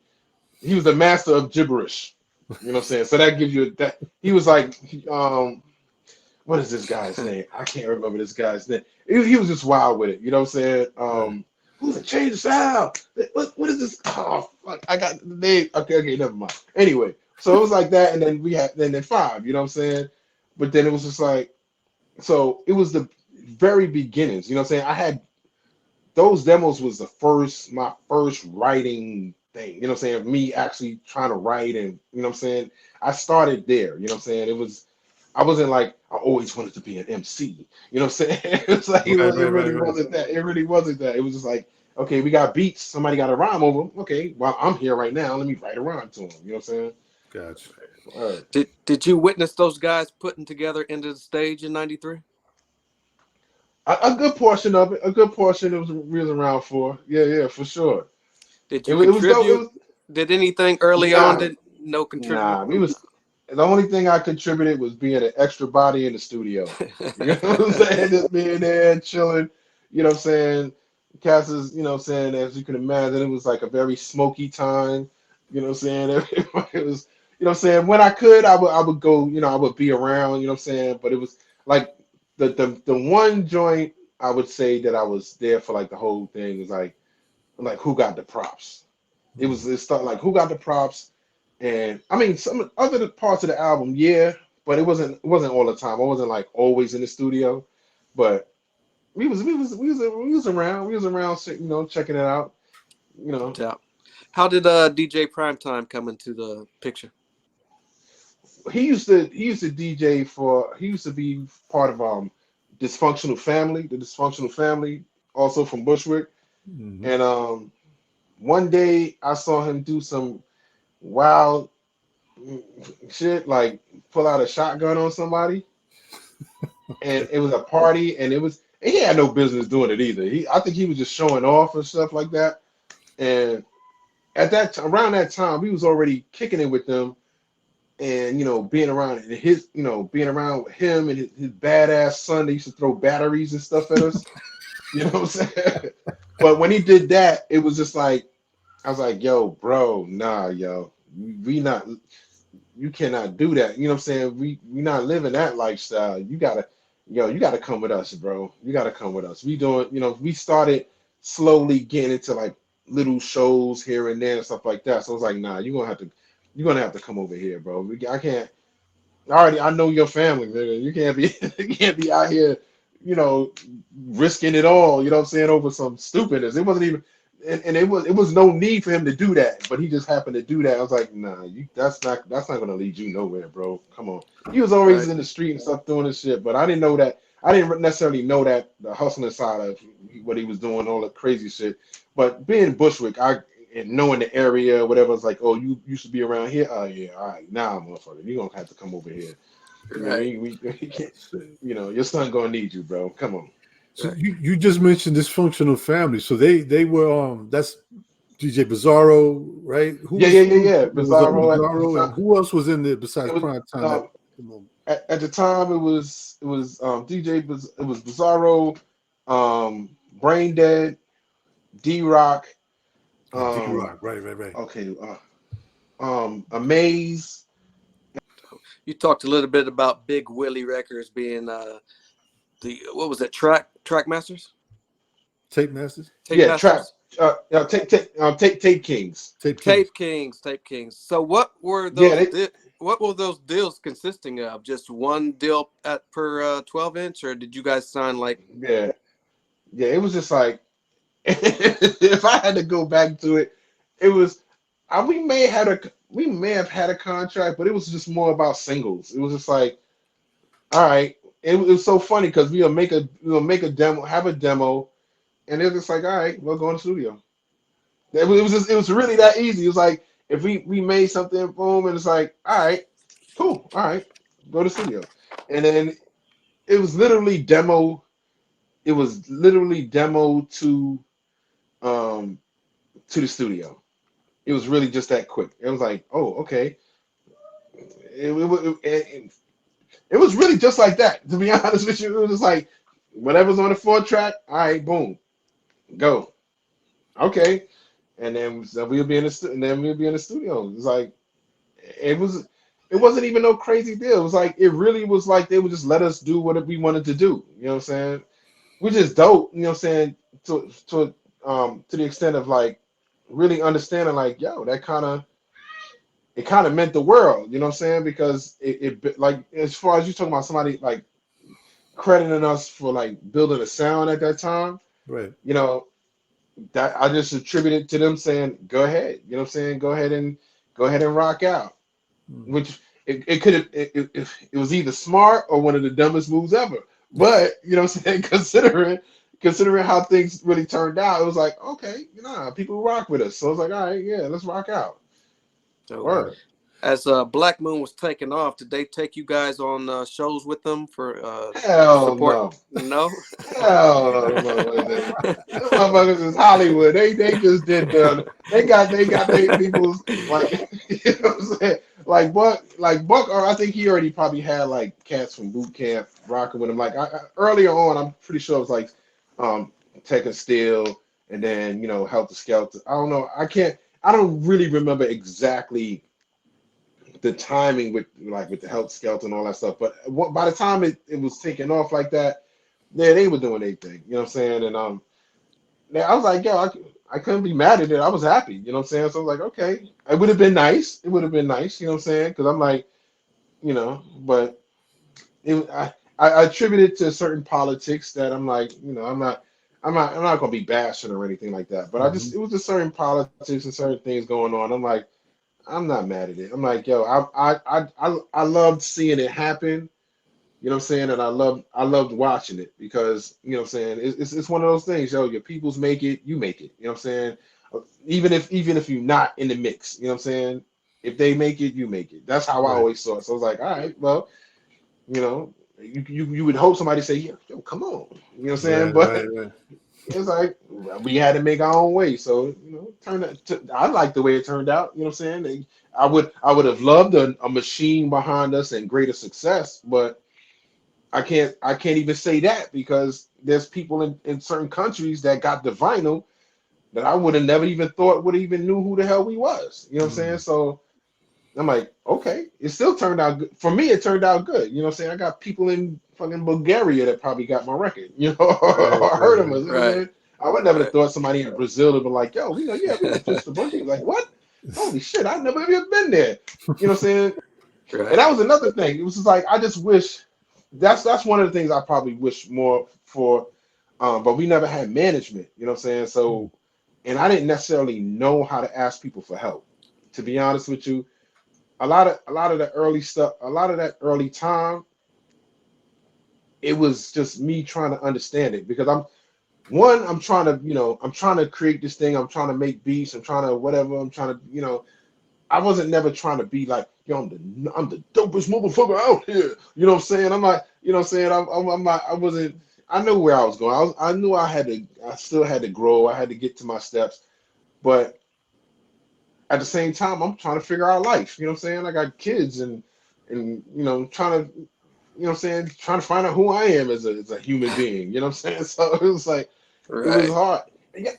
He was the master of gibberish. You know what I'm saying? So that gives you that he was like, what is this guy's name? I can't remember this guy's name. He was just wild with it. You know what I'm saying? Right. Who's a change the sound? What is this? Oh fuck, I got the name. Okay, never mind. Anyway, so it was like that, and then we had then five, you know what I'm saying? But then it was just like so it was the very beginnings, you know what I'm saying? I had those demos was my first writing thing, you know what I'm saying? Of me actually trying to write and you know what I'm saying? I started there, you know what I'm saying? I wasn't like I always wanted to be an MC. You know what I'm saying? It's like Right. it Right. Right. really Right. wasn't that. It really wasn't that. It was just like, okay, we got beats, somebody got to rhyme over them. Okay, well I'm here right now. Let me write a rhyme to them. You know what I'm saying? Gotcha. All right. did you witness those guys putting together Into the Stage in '93? A good portion of it, a good portion it was we was around for. Yeah, for sure. Did It you was, it was dope. It contribute? was Did anything early on? nah, Did no contributing? nah. We was the only thing I contributed was being an extra body in the studio. You know what I'm saying? Just being there and chilling. You know what I'm saying? Cass's, you know what I'm saying, as you can imagine, it was like a very smoky time. You know what I'm saying? Everybody was, you know what I'm saying? When I could, I would go, I would be around, you know what I'm saying? But it was like the one joint I would say that I was there for like the whole thing was like who got the props. It started like who got the props, and I mean some other parts of the album, yeah, but it wasn't all the time. I wasn't like always in the studio, but we was around, checking it out, you No know. doubt. How did DJ Primetime come into the picture? He used to DJ for he used to be part of the Dysfunctional Family, also from Bushwick, Mm-hmm. and one day I saw him do some wild shit, like pull out a shotgun on somebody, and it was a party, and he had no business doing it either. I think he was just showing off and stuff like that. And around that time, we was already kicking it with them, and being around with him and his badass son. They used to throw batteries and stuff at us. You know what I'm saying? But when he did that, it was just like I was like, "Yo, bro, nah, yo, we not." You cannot do that. You know what I'm saying? We not living that lifestyle. You gotta come with us, bro. You gotta come with us. We started slowly getting into like little shows here and there and stuff like that. So I was like, nah, you're gonna have to come over here, bro. I can't. I know your family, nigga. You can't be you can't be out here, you know, risking it all, you know what I'm saying, over some stupidness. It wasn't even and it was no need for him to do that, but he just happened to do that. I was like, nah, that's not gonna lead you nowhere, bro. Come on. He was always Right. in the street and stuff doing this shit, but I didn't know that. I didn't necessarily know that the hustling side of what he was doing, all the crazy shit. But being Bushwick, and knowing the area, whatever, it's like, oh, you used to be around here. Oh yeah, all right, now, motherfucker, you're gonna have to come over here. Right. We can't, your son gonna need you, bro. Come on. So Right. you just mentioned dysfunctional family. So they were that's DJ Bizarro, right? Who Yeah, was yeah, yeah, yeah. it was Bizarro at the Bizarro, time. and who else was in there besides It was Prime Time at um, the moment? at the time it was Bizarro, Brain Dead, D Rock, Oh, D um, Rock, right. okay, Amaze. You talked a little bit about Big Willie Records being the what was it? Track Masters, Tape Masters, Tape Yeah, Trap. Masters, Tape Kings. Tape Kings. Tape Kings. So what were Yeah, those? What were those deals consisting of? Just one deal per 12-inch, or did you guys sign like? yeah, yeah. It was just like if I had to go back to it, it was we may have had a contract, but it was just more about singles. It was just like, all right. It was so funny because we'll make a demo, have a demo, and it was just like, all right, we'll go in the studio. It was really that easy. It was like if we made something, boom, and it's like, all right, cool, all right, go to the studio, and then it was literally demo. It was literally demo um to the studio. It was really just that quick. It was like, oh, okay. It was really just like that. To be honest with you, it was just like whatever's on the 4 track. All right, boom, go. Okay, and then so we'll be in the studio. It's like it was. It wasn't even no crazy deal. It was like it really was like they would just let us do what we wanted to do. You know what I'm saying? Which is dope. You know what I'm saying? To the extent of like really understanding like, yo, it kind of meant the world. You know what I'm saying? Because like as far as you talking about somebody like crediting us for like building a sound at that time, Right. you know, that I just attribute it to them saying, go ahead. You know what I'm saying? Go ahead and rock out. Mm. Which it could have it was either smart or one of the dumbest moves ever. But you know what I'm saying? Considering how things really turned out, it was like, okay, people rock with us. So I was like, all right, yeah, let's rock out. So Right. Word. as Black Moon was taking off, did they take you guys on shows with them for Hell support? no. No. Hell no, them motherfuckers is Hollywood. They just did they got their people's like you know what I'm saying? Like Buck, or I think he already probably had like cats from boot camp rocking with him. Like earlier on, I'm pretty sure it was like Tech and Steel, and then Helter Skelter. I don't know. I don't really remember exactly the timing with the Helter Skelter and all that stuff. But by the time it was taking off like that, yeah, they were doing their thing. You know what I'm saying? And I was like, yo, I couldn't be mad at it. I was happy. You know what I'm saying? So I was like, okay, it would have been nice. It would have been nice. You know what I'm saying? Because I'm like, but I attribute it to certain politics that I'm like, I'm not gonna be bashing or anything like that. But it was just certain politics and certain things going on. I'm like, I'm not mad at it. I'm like, yo, I loved seeing it happen. You know what I'm saying? And I loved watching it because, you know what I'm saying, it's one of those things, yo, your peoples make it, you make it. You know what I'm saying? Even if you're not in the mix, you know what I'm saying? If they make it, you make it. That's how I always saw it. So I was like, all right, well, you would hope somebody say, yo, come on. You know what I'm saying? But it's like we had to make our own way. So, I like the way it turned out. You know what I'm saying? I would have loved a machine behind us and greater success, but I can't even say that because there's people in certain countries that got the vinyl that I would have never even thought would even knew who the hell we was. You know what I'm saying? So I'm like, okay, it still turned out good. For me, it turned out good. You know what I'm saying? I got people in fucking Bulgaria that probably got my record, or heard them. You know what I'm saying? I would never have thought somebody in Brazil would be like, yo, we know Finsta Bundy. Like, what? Holy shit, I've never even been there. You know what I'm saying? Right. And that was another thing. It was just like, I just wish that's one of the things I probably wish more for, but we never had management, you know what I'm saying? So, and I didn't necessarily know how to ask people for help. To be honest with you, a lot of the early stuff, a lot of that early time, it was just me trying to understand it because I'm trying to create this thing, I'm trying to make beats, I'm trying to whatever, I'm trying to, I wasn't never trying to be like, yo, I'm the dopest motherfucker out here. You know what I'm saying? I'm not, you know what I'm saying? I'm not, I wasn't, I knew where I was going. I knew I still had to grow. I had to get to my steps. But at the same time, I'm trying to figure out life. You know what I'm saying? I got kids and trying to, you know what I'm saying? Trying to find out who I am as a human being. You know what I'm saying? So it was like, it was hard.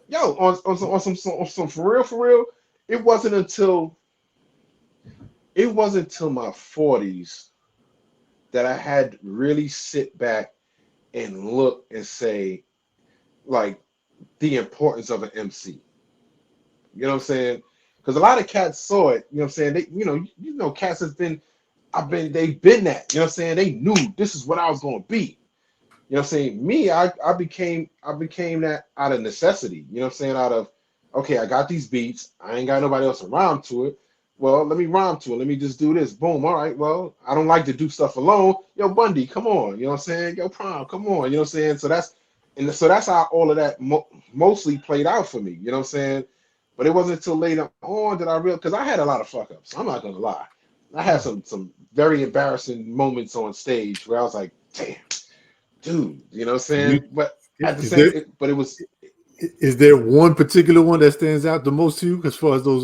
Yo, on some for real, it wasn't until my 40s that I had to really sit back and look and say, like, the importance of an MC. You know what I'm saying? Because a lot of cats saw it. You know what I'm saying? Cats they've been that. You know what I'm saying? They knew this is what I was going to be. You know what I'm saying? Me, I became that out of necessity. You know what I'm saying? Out of, okay, I got these beats. I ain't got nobody else to rhyme to it. Well, let me rhyme to it. Let me just do this. Boom. All right. Well, I don't like to do stuff alone. Yo, Bundy, come on. You know what I'm saying? Yo, Prime, come on. You know what I'm saying? So that's how all of that mostly played out for me. You know what I'm saying? But it wasn't until later on that I realized, because I had a lot of fuck ups. I'm not gonna lie. I had some very embarrassing moments on stage where I was like, damn, dude, you know what I'm saying? But at the same, but it was. Is there one particular one that stands out the most to you as far as those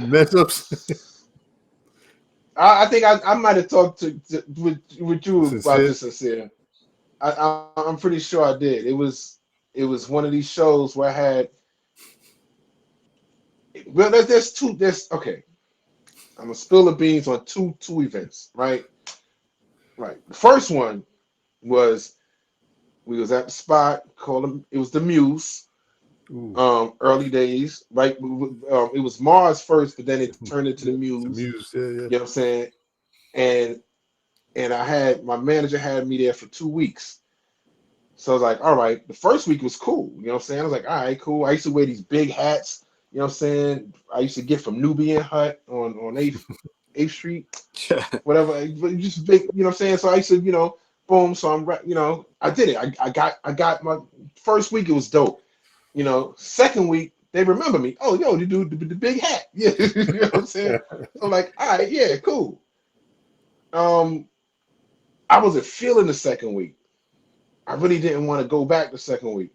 mess ups? I think I might have talked with you about this, Sincere. I'm pretty sure I did. It was one of these shows where I had. Well, there's two. Okay. I'm gonna spill the beans on two events, right? Right. The first one was we was at the spot called them. It was the Muse. Early days, right? It was Mars first, but then it turned into the Muse. Yeah. You know what I'm saying? And my manager had me there for 2 weeks. So I was like, all right, the first week was cool. You know what I'm saying? I was like, all right, cool. I used to wear these big hats, you know what I'm saying? I used to get from Nubian Hut on 8th Street, whatever. Just big, you know what I'm saying? So I used to, boom. So I did it. I got my first week, it was dope. Second week, they remember me. Oh, yo, the dude, the big hat. Yeah, you know what I'm saying? So I'm like, all right, yeah, cool. I wasn't feeling the second week. I really didn't want to go back the second week.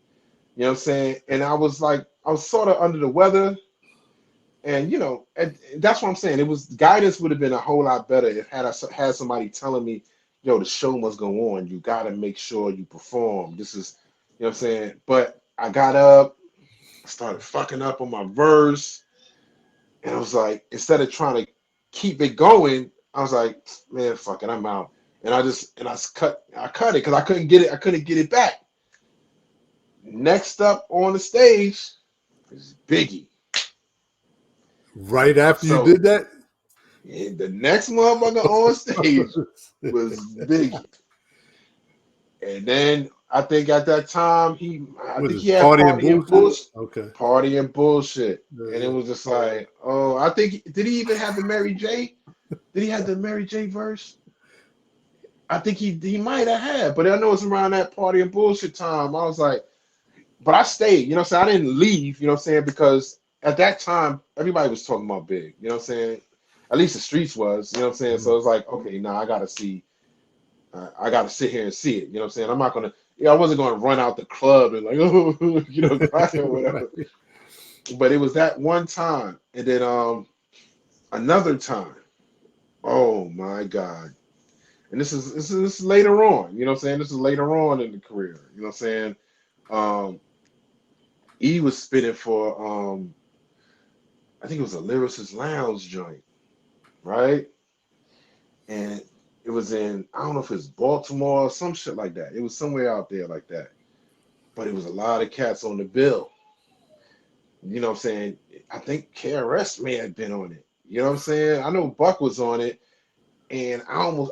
You know what I'm saying? And I was like, I was sort of under the weather. And and that's what I'm saying. It was guidance would have been a whole lot better if had somebody telling me, yo, the show must go on. You got to make sure you perform. This is, you know what I'm saying? But I got up, I started fucking up on my verse, and I was like, instead of trying to keep it going, I was like, man, fuck it, I'm out. And I cut it because I couldn't get it. I couldn't get it back. Next up on the stage is Biggie. Right after you So did that? the next motherfucker on stage was Biggie. And then I think at that time I Was think it he had party and Party and bullshit? Bullshit. Okay. Party and Bullshit. And it Yeah. was just like, oh, I think did he even have the Mary J? Did he have the Mary J verse? I think he might have had, but I know it's around that Party and Bullshit time. I was like, but I stayed, you know what I'm saying? I didn't leave, you know what I'm saying? Because at that time, everybody was talking about Big, you know what I'm saying? At least the streets was, you know what I'm saying? So it's like, okay, now I gotta see, I gotta sit here and see it, you know what I'm saying? I'm not gonna, I wasn't gonna run out the club and like, oh, crying or whatever. Right. But it was that one time, and then another time, oh my God. And this is later on, you know what I'm saying? This is later on in the career, you know what I'm saying? Um, he was spitting for I think it was a Lyricist Lounge joint, right? And it was in, I don't know if it's Baltimore or some shit like that. It was somewhere out there like that. But it was a lot of cats on the bill. You know what I'm saying? I think KRS may have been on it. You know what I'm saying? I know Buck was on it, and I'm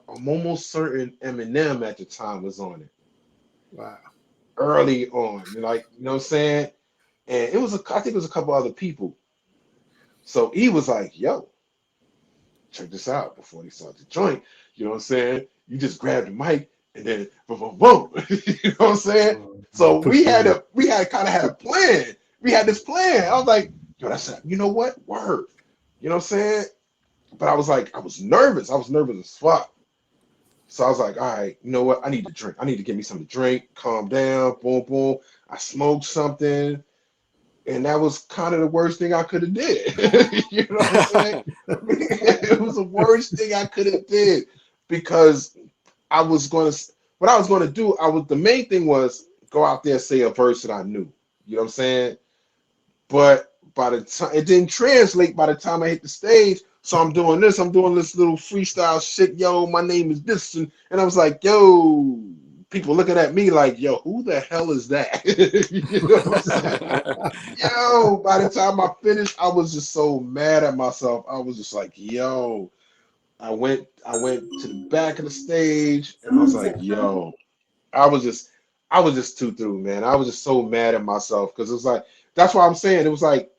almost certain Eminem at the time was on it Wow. early on. Like, you know what I'm saying? And I think it was a couple other people. So he was like, yo, check this out before they start the joint. You know what I'm saying? You just grab the mic and then boom, boom, boom. You know what I'm saying? So Push the we had kind of had a plan. We had this plan. I was like, yo, you know what? Word. You know what I'm saying? But I was like, I was nervous. I was nervous as fuck. So I was like, all right, you know what? I need to drink. I need to get me something to drink, calm down, boom, boom. I smoked something. And that was kind of the worst thing I could have did. You know what I'm saying? It was the worst thing I could have did because what I was gonna do, the main thing was go out there and say a verse that I knew. You know what I'm saying? But by the time it didn't translate by the time I hit the stage, so I'm doing this little freestyle shit, yo, my name is this, and I was like, yo, people looking at me like, yo, who the hell is that? You know what I'm saying? Yo, by the time I finished, I was just so mad at myself. I was just like, yo, I went to the back of the stage and I was like, yo, I was just I was just too through, man. I was just so mad at myself because it was like that's why I'm saying it was like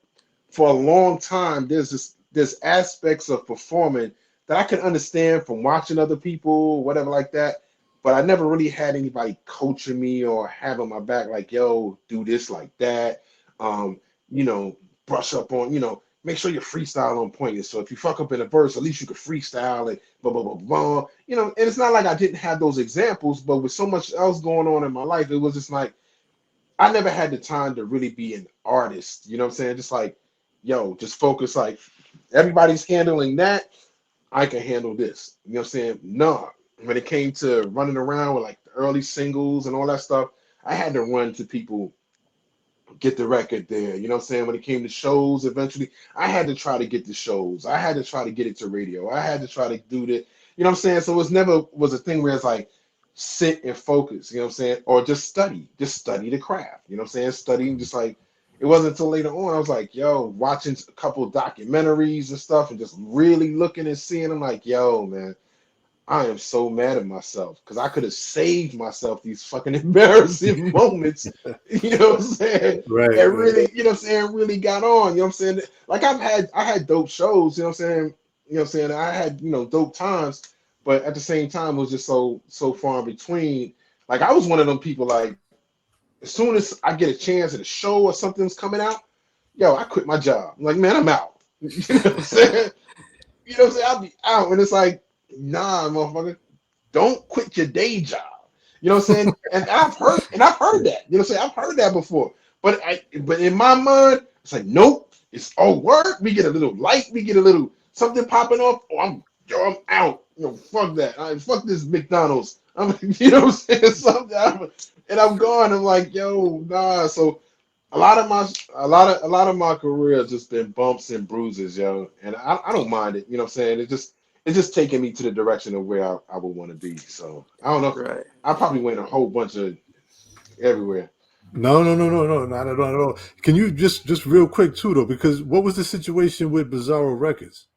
for a long time there's aspects of performing that I can understand from watching other people, whatever like that. But I never really had anybody coaching me or having my back like, yo, do this like that. Um, you know, brush up on, make sure your freestyle on point. So if you fuck up in a verse, at least you can freestyle it, blah, blah, blah, blah. And it's not like I didn't have those examples, but with so much else going on in my life, it was just like I never had the time to really be an artist. You know what I'm saying? Just like, yo, just focus. Like everybody's handling that, I can handle this. You know what I'm saying? No. When it came to running around with like the early singles and all that stuff, I had to run to people, get the record there. You know what I'm saying? When it came to shows, eventually, I had to try to get the shows. I had to try to get it to radio. I had to try to do that. You know what I'm saying? So it never was a thing where it's like sit and focus, you know what I'm saying? Or just study the craft. You know what I'm saying? Studying just like it wasn't until later on I was like, yo, watching a couple documentaries and stuff and just really looking and seeing. I'm like, yo, man, I am so mad at myself because I could have saved myself these fucking embarrassing moments. You know what I'm saying? Right, And right. really, you know what I'm saying, really got on. You know what I'm saying? Like I had dope shows, you know what I'm saying? You know what I'm saying? I had, dope times, but at the same time it was just so far in between. Like I was one of them people like as soon as I get a chance at a show or something's coming out, yo, I quit my job. I'm like, man, I'm out. You know what I'm saying? You know what I'm saying? I'll be out. And it's like, nah, motherfucker, don't quit your day job. You know what I'm saying? And I've heard that. You know what I'm saying? I've heard that before. But in my mind, it's like, nope, it's all work. We get a little light, we get a little something popping off. Oh, I'm out. You know, fuck that. Fuck this McDonald's. You know what I'm saying? And I'm gone. I'm like, yo, nah. So a lot of my career has just been bumps and bruises, yo, and I don't mind it. You know what I'm saying? It's just taking me to the direction of where I would want to be. So I don't know. Right. I probably went a whole bunch of everywhere. No, no, no, no, no, not at all. At all. Can you just real quick too though? Because what was the situation with Bizarro Records?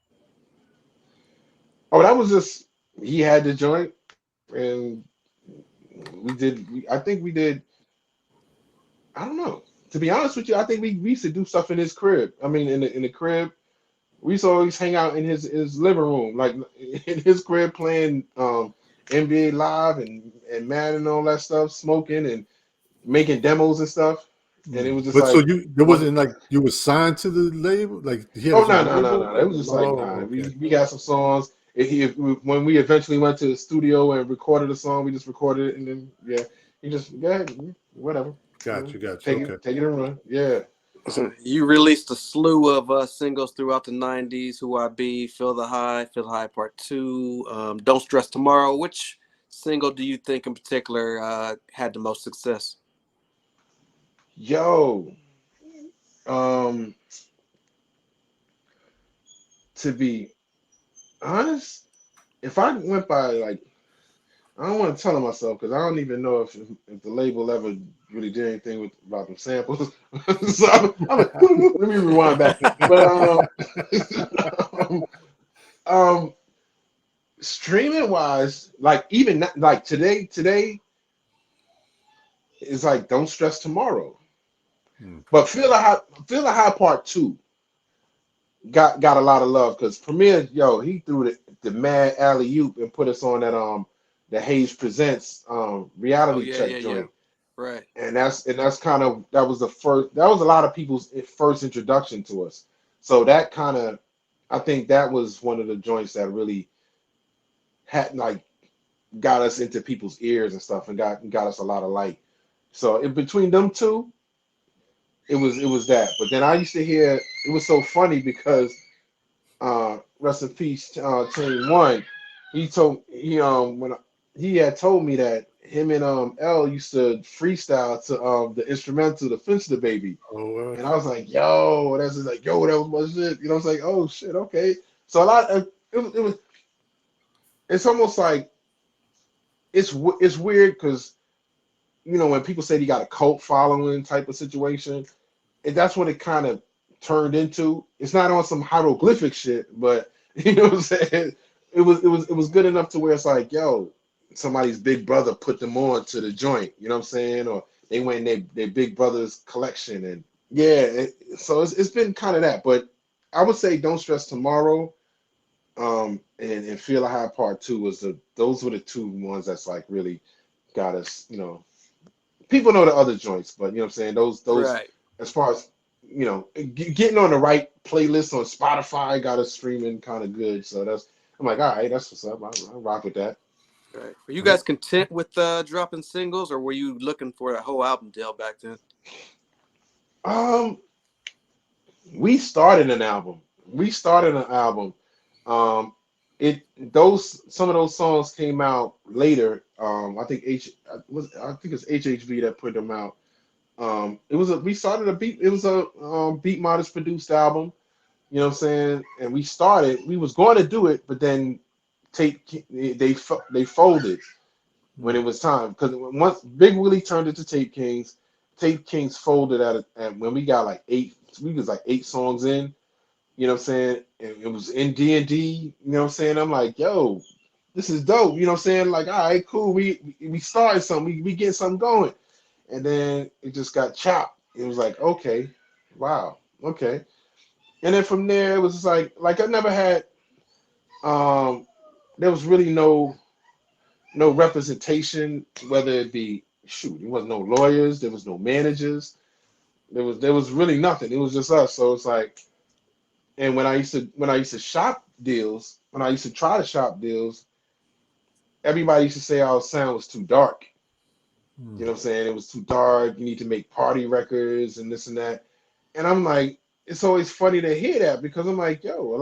Oh, that was just he had the joint, and I think we did. I don't know. To be honest with you, I think we used to do stuff in his crib. I mean, in the crib. We used to always hang out in his living room, like in his crib, playing NBA Live and Madden and all that stuff, smoking and making demos and stuff. And it was just But so like you there one. wasn't like you were signed to the label, like he had Oh his no own no no label. no! It was just like Oh, nah. okay. We got some songs. When we eventually went to the studio and recorded a song, we just recorded it and then yeah, you just yeah whatever. Got you, got you. Take Okay. it and run. Yeah. You released a slew of singles throughout the 90s. Who I Be, Feel the High Part 2, Don't Stress Tomorrow. Which single do you think in particular had the most success? Yo. Um. To be honest, if I went by like I don't want to tell myself because I don't even know if the label ever really did anything about them samples. So I'm like, let me rewind back. But um, um, streaming wise, like even like today is like Don't Stress Tomorrow. Hmm. But Feel the High Part Two got a lot of love because Premier, yo, he threw the mad alley oop and put us on that the Hayes Presents Oh, reality yeah, check yeah, yeah. joint. Right. And that's kind of that was the first that was a lot of people's first introduction to us. So that kind of I think that was one of the joints that really had like got us into people's ears and stuff and got us a lot of light. So in between them two, it was that. But then I used to hear it was so funny because rest in peace, Team One. When he had told me that him and L used to freestyle to the instrumental, the Finsta Baby, Oh, and I was like, yo, that's just like, yo, that was my shit. You know, it's like, oh shit, okay. So a lot of it's almost like it's weird because when people say you got a cult following type of situation, and that's what it kind of turned into. It's not on some hieroglyphic shit, but you know what I'm saying. It was good enough to where it's like, yo, somebody's big brother put them on to the joint. You know what I'm saying? Or they went in their big brother's collection, and yeah. So it's been kind of that, but I would say Don't Stress Tomorrow, and Feel a High Part Two those were the two ones that's like really got us. People know the other joints, but you know what I'm saying. Those Right. as far as getting on the right playlist on Spotify got us streaming kind of good. So I'm like, all right, that's what's up. I rock with that. Right. Were you guys content with dropping singles, or were you looking for a whole album deal back then? Um, we started an album. We started an album. Um, it those some of those songs came out later. I think it's HHV that put them out. We started a beat. It was a Beat Modest produced album. You know what I'm saying? And we was going to do it, but then they folded when it was time because once Big Willie turned it to Tape Kings folded at when we got like eight. We was like 8 songs in. You know what I'm saying? And it was in D&D. You know what I'm saying? I'm like, yo, this is dope. You know what I'm saying? Like, all right, cool. We started something. We get something going, and then it just got chopped. It was like, okay, wow, okay. And then from there, it was just like I never had. Um, there was really no representation, whether it be shoot, there was no lawyers, there was no managers. There was really nothing. It was just us. So it's like, and when I used to shop deals, when I used to try to shop deals, everybody used to say our sound was too dark. You know what I'm saying? It was too dark. You need to make party records and this and that. And I'm like, it's always funny to hear that because I'm like, yo,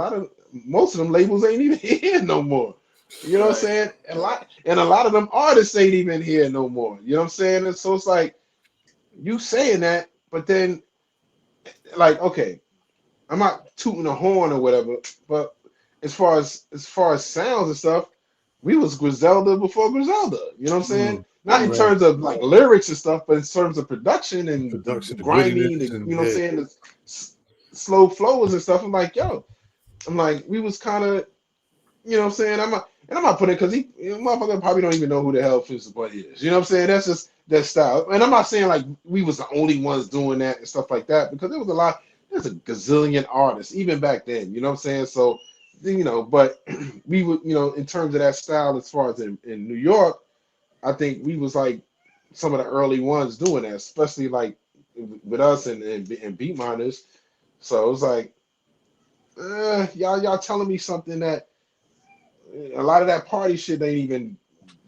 most of them labels ain't even here no more. You know what I'm Right. saying? And a lot of them artists ain't even here no more. You know what I'm saying? And so it's like you saying that, but then like, okay, I'm not tooting the horn or whatever, but as far as sounds and stuff, we was Griselda before Griselda. You know what I'm saying? Not in Right. terms of like lyrics and stuff, but in terms of production The and the production, the grimy, grittiness, you and know what I'm yeah. saying, the slow flows and stuff. I'm like, yo, I'm like, we was kind of, you know what I'm saying? I'm not putting it because motherfucker probably don't even know who the hell Finsta Bundy is. You know what I'm saying? That's just that style. And I'm not saying like we was the only ones doing that and stuff like that because there's a gazillion artists even back then. You know what I'm saying? So, but we would, in terms of that style, as far as in New York, I think we was like some of the early ones doing that, especially like with us and beat miners. So it was like, y'all telling me something that a lot of that party shit ain't even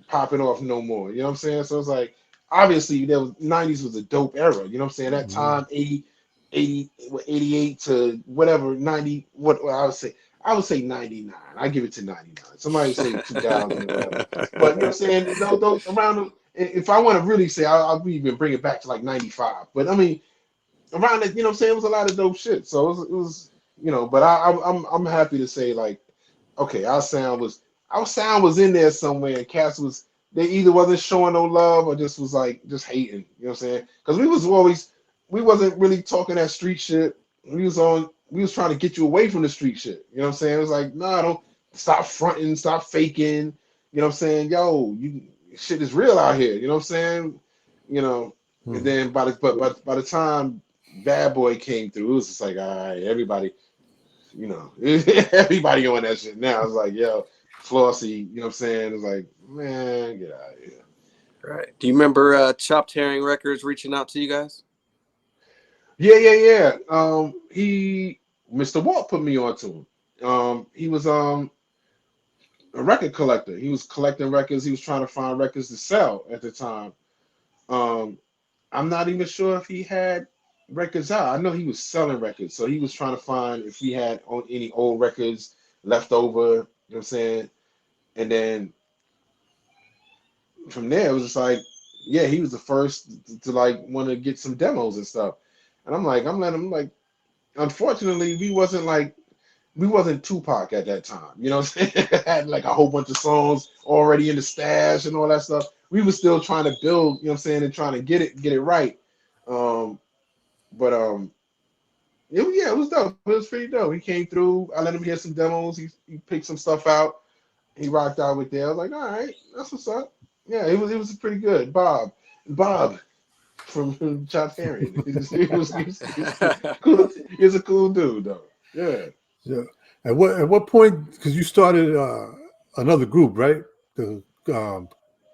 popping off no more. You know what I'm saying? So it's like obviously there was 90s was a dope era. You know what I'm saying? That Mhm. time 88 to whatever 90. What I would say 99. I give it to 99. Somebody say 2000 or whatever. But you know what I'm saying? Those around. If I want to really say, I'll even bring it back to like 95. But I mean, around that, you know what I'm saying? It was a lot of dope shit. So it was but I'm happy to say like, okay, our sound was in there somewhere, and Cass they either wasn't showing no love or just was like just hating. You know what I'm saying? Because we wasn't really talking that street shit. We was trying to get you away from the street shit. You know what I'm saying? It was like, nah, don't stop fronting, stop faking. You know what I'm saying? Yo, shit is real out here. You know what I'm saying? You know, and Mhm. then by the time Bad Boy came through, it was just like, all right, everybody, everybody on that shit now. It's like, yo, Flossie, you know what I'm saying? It's like, man, get out of here. Right. Do you remember Chopped Herring Records reaching out to you guys? Yeah, yeah, yeah. Mr. Walt put me onto him. He was a record collector. He was collecting records. He was trying to find records to sell at the time. Um, I'm not even sure if he had records out. I know he was selling records, so he was trying to find if he had any old records left over. You know what I'm saying? And then from there, it was just like, yeah, he was the first to like want to get some demos and stuff. And I'm letting him like, unfortunately, we wasn't Tupac at that time. You know what I'm saying? Had like a whole bunch of songs already in the stash and all that stuff. We were still trying to build, you know what I'm saying, and trying to get it right. Um, but it was dope. It was pretty dope. He came through. I let him hear some demos. He picked some stuff out. He rocked out with there. I was like, all right, that's what's up. Yeah, it was pretty good. Bob from Chop Herring. He was cool. He was a cool dude though. Yeah. Yeah. At what point? Because you started another group, right? The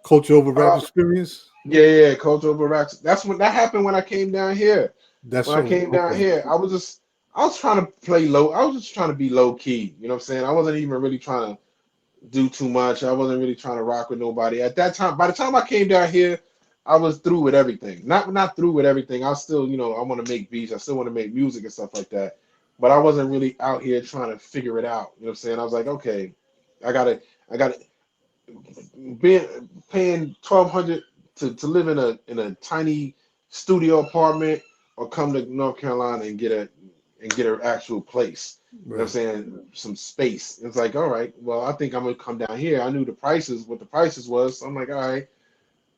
Culture Over Rap Uh, Experience. yeah, Cultural Barracks. That's when that happened when I came down here. That's When I so came down okay. here, I was trying to play low. I was just trying to be low key. You know what I'm saying? I wasn't even really trying to do too much. I wasn't really trying to rock with nobody at that time. By the time I came down here, I was through with everything. Not through with everything. I still, I want to make beats. I still want to make music and stuff like that. But I wasn't really out here trying to figure it out. You know what I'm saying? I was like, okay, I gotta being paying 1,200 to live in a tiny studio apartment or come to North Carolina and get an actual place. You know what I'm Right. saying? Some space. It's like, all right, well, I think I'm gonna come down here. I knew what the prices was. So I'm like, all right.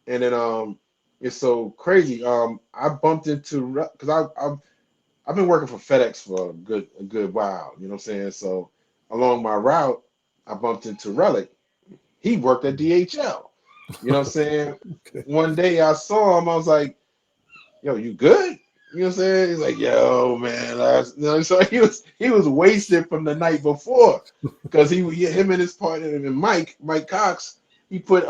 And then it's so crazy. I bumped into because I've been working for FedEx for a good while. You know what I'm saying? So along my route, I bumped into Relic. He worked at DHL. You know what I'm saying? Okay. One day I saw him, I was like, yo, you good? You know what I'm saying? He's like, yo, man. So he was wasted from the night before. Because him and his partner and Mike Cox, he put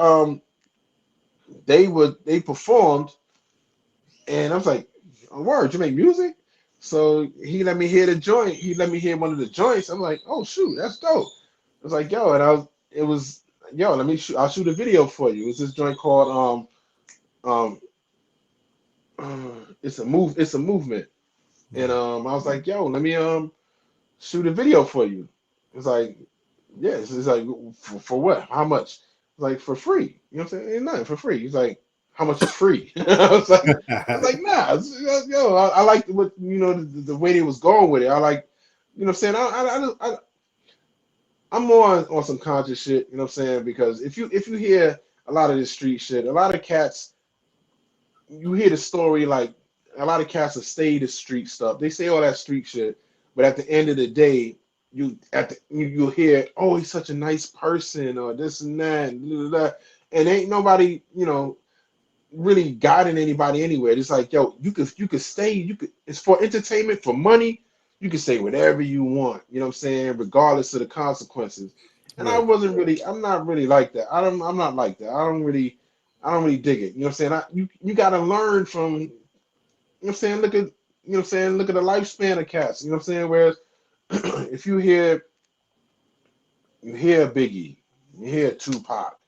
they performed and I was like, word, you make music? So he let me hear the joint. He let me hear one of the joints. I'm like, oh shoot, that's dope. I was like, yo, and it was, yo, let me shoot. I'll shoot a video for you. It's this joint called it's a movement, and I was like, yo, let me shoot a video for you. It's like, yes, it's like for what? How much? It's like for free. You know what I'm saying? Ain't nothing for free. He's like, how much is free? I was like, nah, yo, I like what the way they was going with it. I like, you know what I'm saying? I'm more on some conscious shit. You know what I'm saying? Because if you hear a lot of this street shit, a lot of cats, you hear the story like a lot of cats have stayed the street stuff. They say all that street shit, but at the end of the day, you'll hear, oh, he's such a nice person, or this and that, and, blah, blah, blah. And ain't nobody, really guiding anybody anywhere. It's like, yo, you could stay, it's for entertainment, for money, you can say whatever you want, you know what I'm saying, regardless of the consequences. And Right. I'm not really like that. I'm not like that. I don't really dig it. You know what I'm saying? You gotta learn from, you know what I'm saying, look at the lifespan of cats, you know what I'm saying? Whereas if you hear Biggie, you hear Tupac,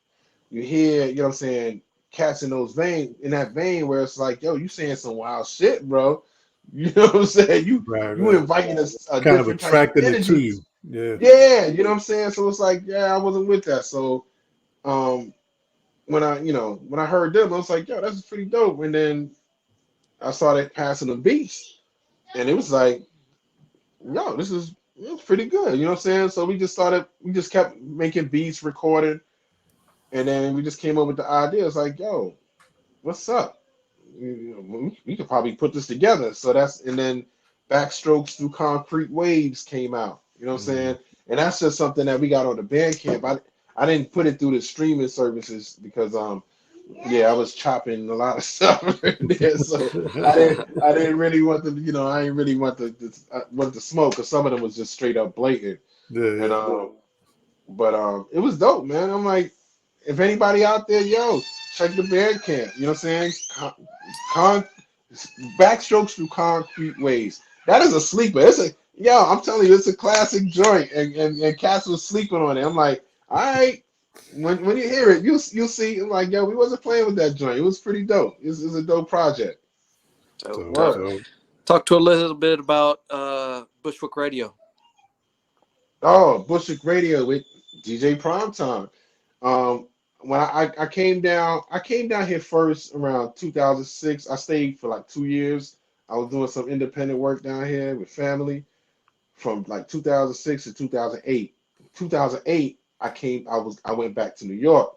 you hear, you know what I'm saying, cats in that vein where it's like, yo, you saying some wild shit, bro. You know what I'm saying? Right. You Right. inviting a Kind of different type of attracting it to energy. you. Yeah. Yeah, you know what I'm saying? So it's like, yeah, I wasn't with that. So when I heard them, I was like, yo, that's pretty dope. And then I started passing the beats, and it was like, yo, it's pretty good. You know what I'm saying? So we just kept making beats, recording, and then we just came up with the idea. It's like, yo, what's up? We could probably put this together. And then Backstrokes Through Concrete Waves came out. You know what I'm Mm. saying? And that's just something that we got on the Bandcamp. I didn't put it through the streaming services because yeah, I was chopping a lot of stuff in there, so I didn't really want to, I didn't really want the smoke, because some of them was just straight up blatant. Yeah. And Yeah. but it was dope, man. I'm like, if anybody out there, yo, check the Bandcamp. You know what I'm saying? Con, Backstrokes Through Concrete Waves. That is a sleeper. I'm telling you, it's a classic joint, and cats was sleeping on it. I'm like, all right. When you hear it, you'll see. I'm like, yo, we wasn't playing with that joint. It was pretty dope. It's a dope project. So, So, Word. so talk to a little bit about Bushwick Radio. Oh, Bushwick Radio with DJ Primetime. When I came down here first around 2006. I stayed for like 2 years. I was doing some independent work down here with family from like 2006 to 2008. 2008, I went back to New York,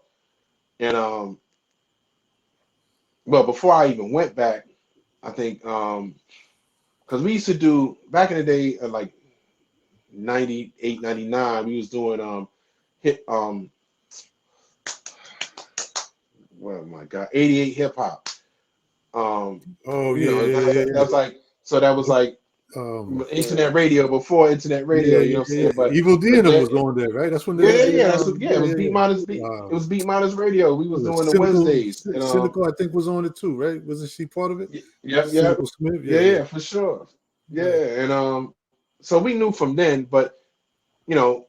and well, before I even went back, I think because we used to do back in the day, like 98, 99, we was doing hit well, my God, 88 hip hop. oh yeah, yeah, yeah, That was like, so that was like internet radio, before internet yeah, radio, you yeah, know what I'm yeah. saying? Evil D But and them then was on there, right? That's when they yeah, did. yeah, it was Beat Minus Beat. It Uh, was Beat Minus Radio. We was doing the cynical, Wednesdays, and cynical. I think was on it too, right? Wasn't she part of it? yeah, yeah, Cynical Smith. Yeah, yeah, yeah. yeah, for sure. Yeah, Right. and so we knew from then, but you know,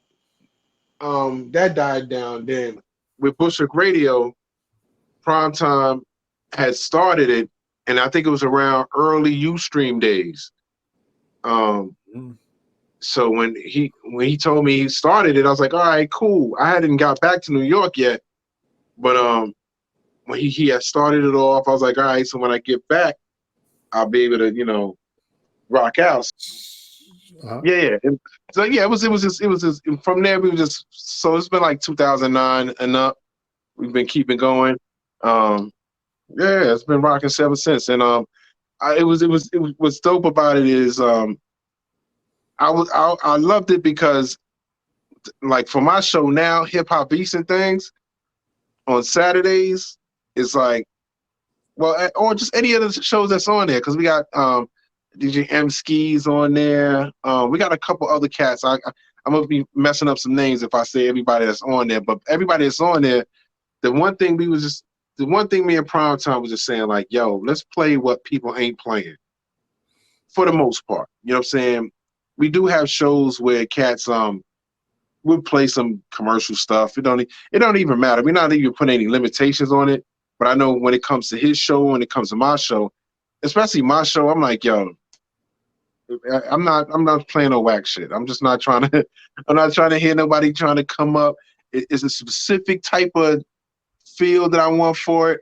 that died down then. With Bushwick Radio, Primetime had started it, and I think it was around early Ustream days. Um, Mm. so when he told me he started it, I was like, all right, cool. I hadn't got back to New York yet, but when he had started it off, I was like, all right, so when I get back, I'll be able to, rock out. Uh-huh. Yeah. And so yeah, it was just from there we were just, so it's been like 2009 and up. We've been keeping going. Um, yeah, it's been rocking ever since. And what's dope about it is I loved it because like for my show now, Hip Hop Beats and Things on Saturdays, it's like, well, or just any other shows that's on there, because we got DJ M Skis on there. We got a couple other cats. I'm gonna be messing up some names if I say everybody that's on there, but everybody that's on there, the one thing me and Primetime was just saying, like, yo, let's play what people ain't playing. for the most part. You know what I'm saying? We do have shows where cats we'll play some commercial stuff. It don't even matter. We're not even putting any limitations on it. But I know when it comes to his show, when it comes to my show, especially my show, I'm like, yo, I'm not playing no whack shit. I'm just not trying to I'm not trying to hear nobody trying to come up. It's a specific type of feel that I want for it,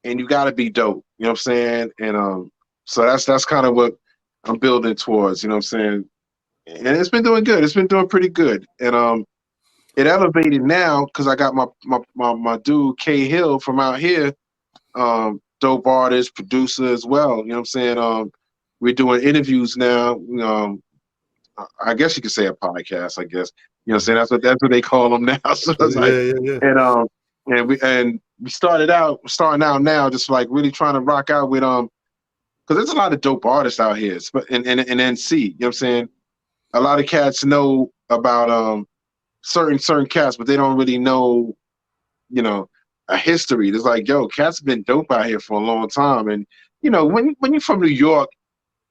and you gotta be dope. You know what I'm saying? And so that's kind of what I'm building towards, you know what I'm saying? And it's been doing good. It's been doing pretty good. And it elevated now because I got my dude K Hill from out here, dope artist, producer as well. You know what I'm saying? We're doing interviews now. I guess you could say a podcast. I guess you know what I'm saying. That's what they call them now. So it's like, Yeah. and we starting out now, just like really trying to rock out with because there's a lot of dope artists out here, but in NC. You know what I'm saying? A lot of cats know about certain cats, but they don't really know, you know, a history. It's like, yo, cats been dope out here for a long time, and you know, when you're from New York,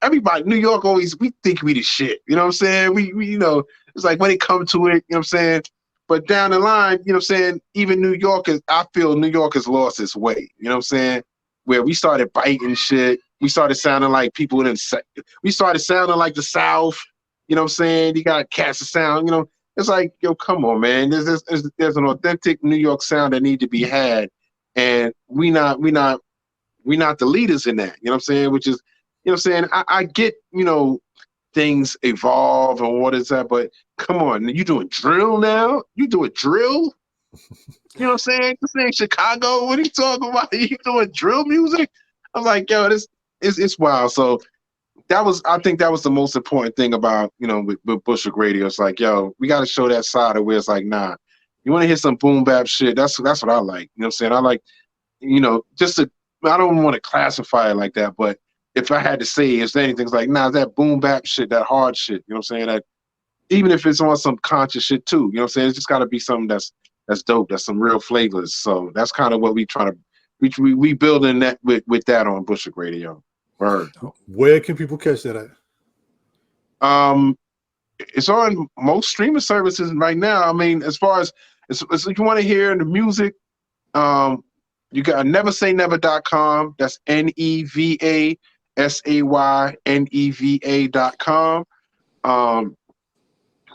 everybody, New York always, we think we the shit. You know what I'm saying? We you know, it's like when it comes to it, you know what I'm saying? But down the line, you know what I'm saying? Even New York I feel New York has lost its way. You know what I'm saying? Where we started biting shit. We started sounding like people we started sounding like the South. You know what I'm saying? You got cats that sound, you know. It's like, yo, come on, man. There's an authentic New York sound that need to be had. And we not the leaders in that. You know what I'm saying? Which is, you know what I'm saying? I get, you know, things evolve and what is that, but come on, you doing drill now? You doing drill? You know what I'm saying? This ain't Chicago. What are you talking about? You doing drill music? I'm like, yo, this it's wild. So I think that was the most important thing about, you know, with Bushwick Radio. It's like, yo, we got to show that side of where it's like, nah, you want to hear some boom bap shit? That's what I like. You know what I'm saying? I like, you know, I don't want to classify it like that, but if I had to say, is there anything, it's like, nah, that boom bap shit, that hard shit, you know what I'm saying? That even if it's on some conscious shit too, you know what I'm saying? It's just got to be something that's dope, that's some real flavors. So that's kind of what we try to, we building that with that on Bushwick Radio. Word. Where can people catch that at? It's on most streaming services right now. I mean, as far as if you want to hear the music, you got neversaynever.com. That's NEVASAYNEVA.com.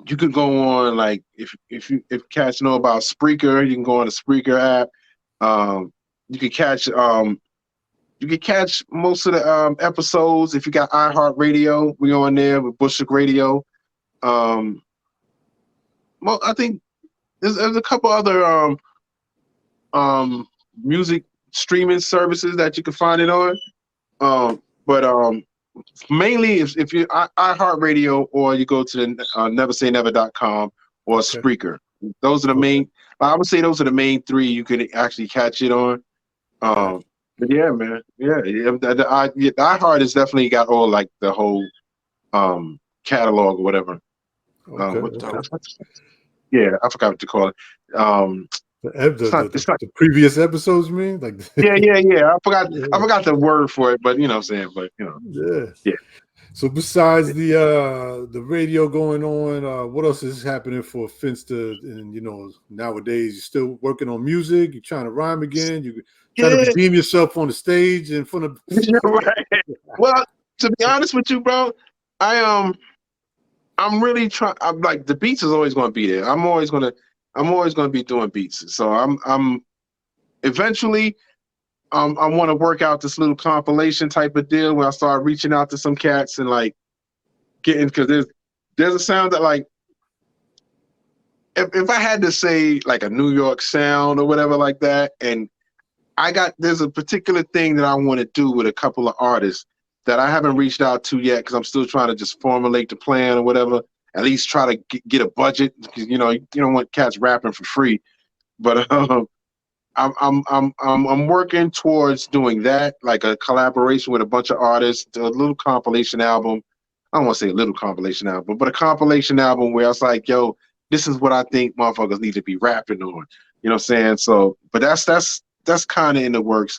You could go on, like, if cats know about Spreaker, you can go on the Spreaker app. You can catch most of the episodes. If you got iHeartRadio, we on there with Bushwick Radio. Well, I think there's a couple other music streaming services that you can find it on. But mainly if you iHeartRadio, or you go to the neversaynever.com or Okay. Spreaker. Those are the main. I would say those are the main three you can actually catch it on. But yeah, man, the iHeart has definitely got all, like, the whole catalog or whatever. Yeah, I forgot what to call it. The previous episodes, you mean? Like yeah. I forgot the word for it, but you know what I'm saying. But you know, yeah. So besides the radio going on, what else is happening for Finsta? And you know, nowadays you're still working on music. You're trying to rhyme again. You're trying to redeem yourself on the stage in front of. Right. Well, to be honest with you, bro, I'm really trying. I'm like, the beats is always going to be there. I'm always going to be doing beats. So I'm eventually. I want to work out this little compilation type of deal where I start reaching out to some cats and, like, getting, because there's a sound that, like, if I had to say, like, a New York sound or whatever like that, and there's a particular thing that I want to do with a couple of artists that I haven't reached out to yet, because I'm still trying to just formulate the plan or whatever. At least try to get a budget, because you don't want cats rapping for free. But I'm working towards doing that, like a collaboration with a bunch of artists, a little compilation album. I don't want to say a little compilation album, but a compilation album where I was like, yo, this is what I think motherfuckers need to be rapping on. You know what I'm saying? So, but that's kind of in the works.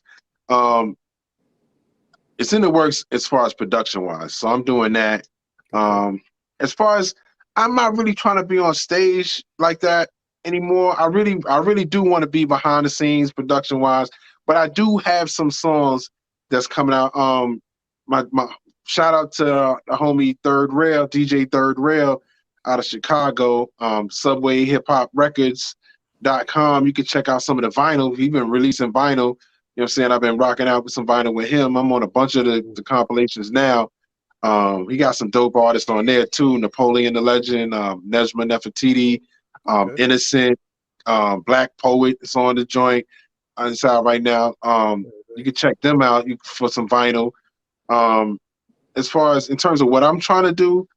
it's in the works as far as production wise. So I'm doing that. Okay. As far as I'm not really trying to be on stage like that anymore. I really do want to be behind the scenes production wise, but I do have some songs that's coming out. My shout out to the homie Third Rail, DJ Third Rail out of Chicago, Subway Hip Hop Records.com. You can check out some of the vinyl. He's been releasing vinyl. You know what I'm saying? I've been rocking out with some vinyl with him. I'm on a bunch of the compilations now. He got some dope artists on there too. Napoleon the Legend, Nejma Nefertiti, Okay. Innocent, Black Poet is on the joint. It's out right now. You can check them out for some vinyl. As far as in terms of what I'm trying to do,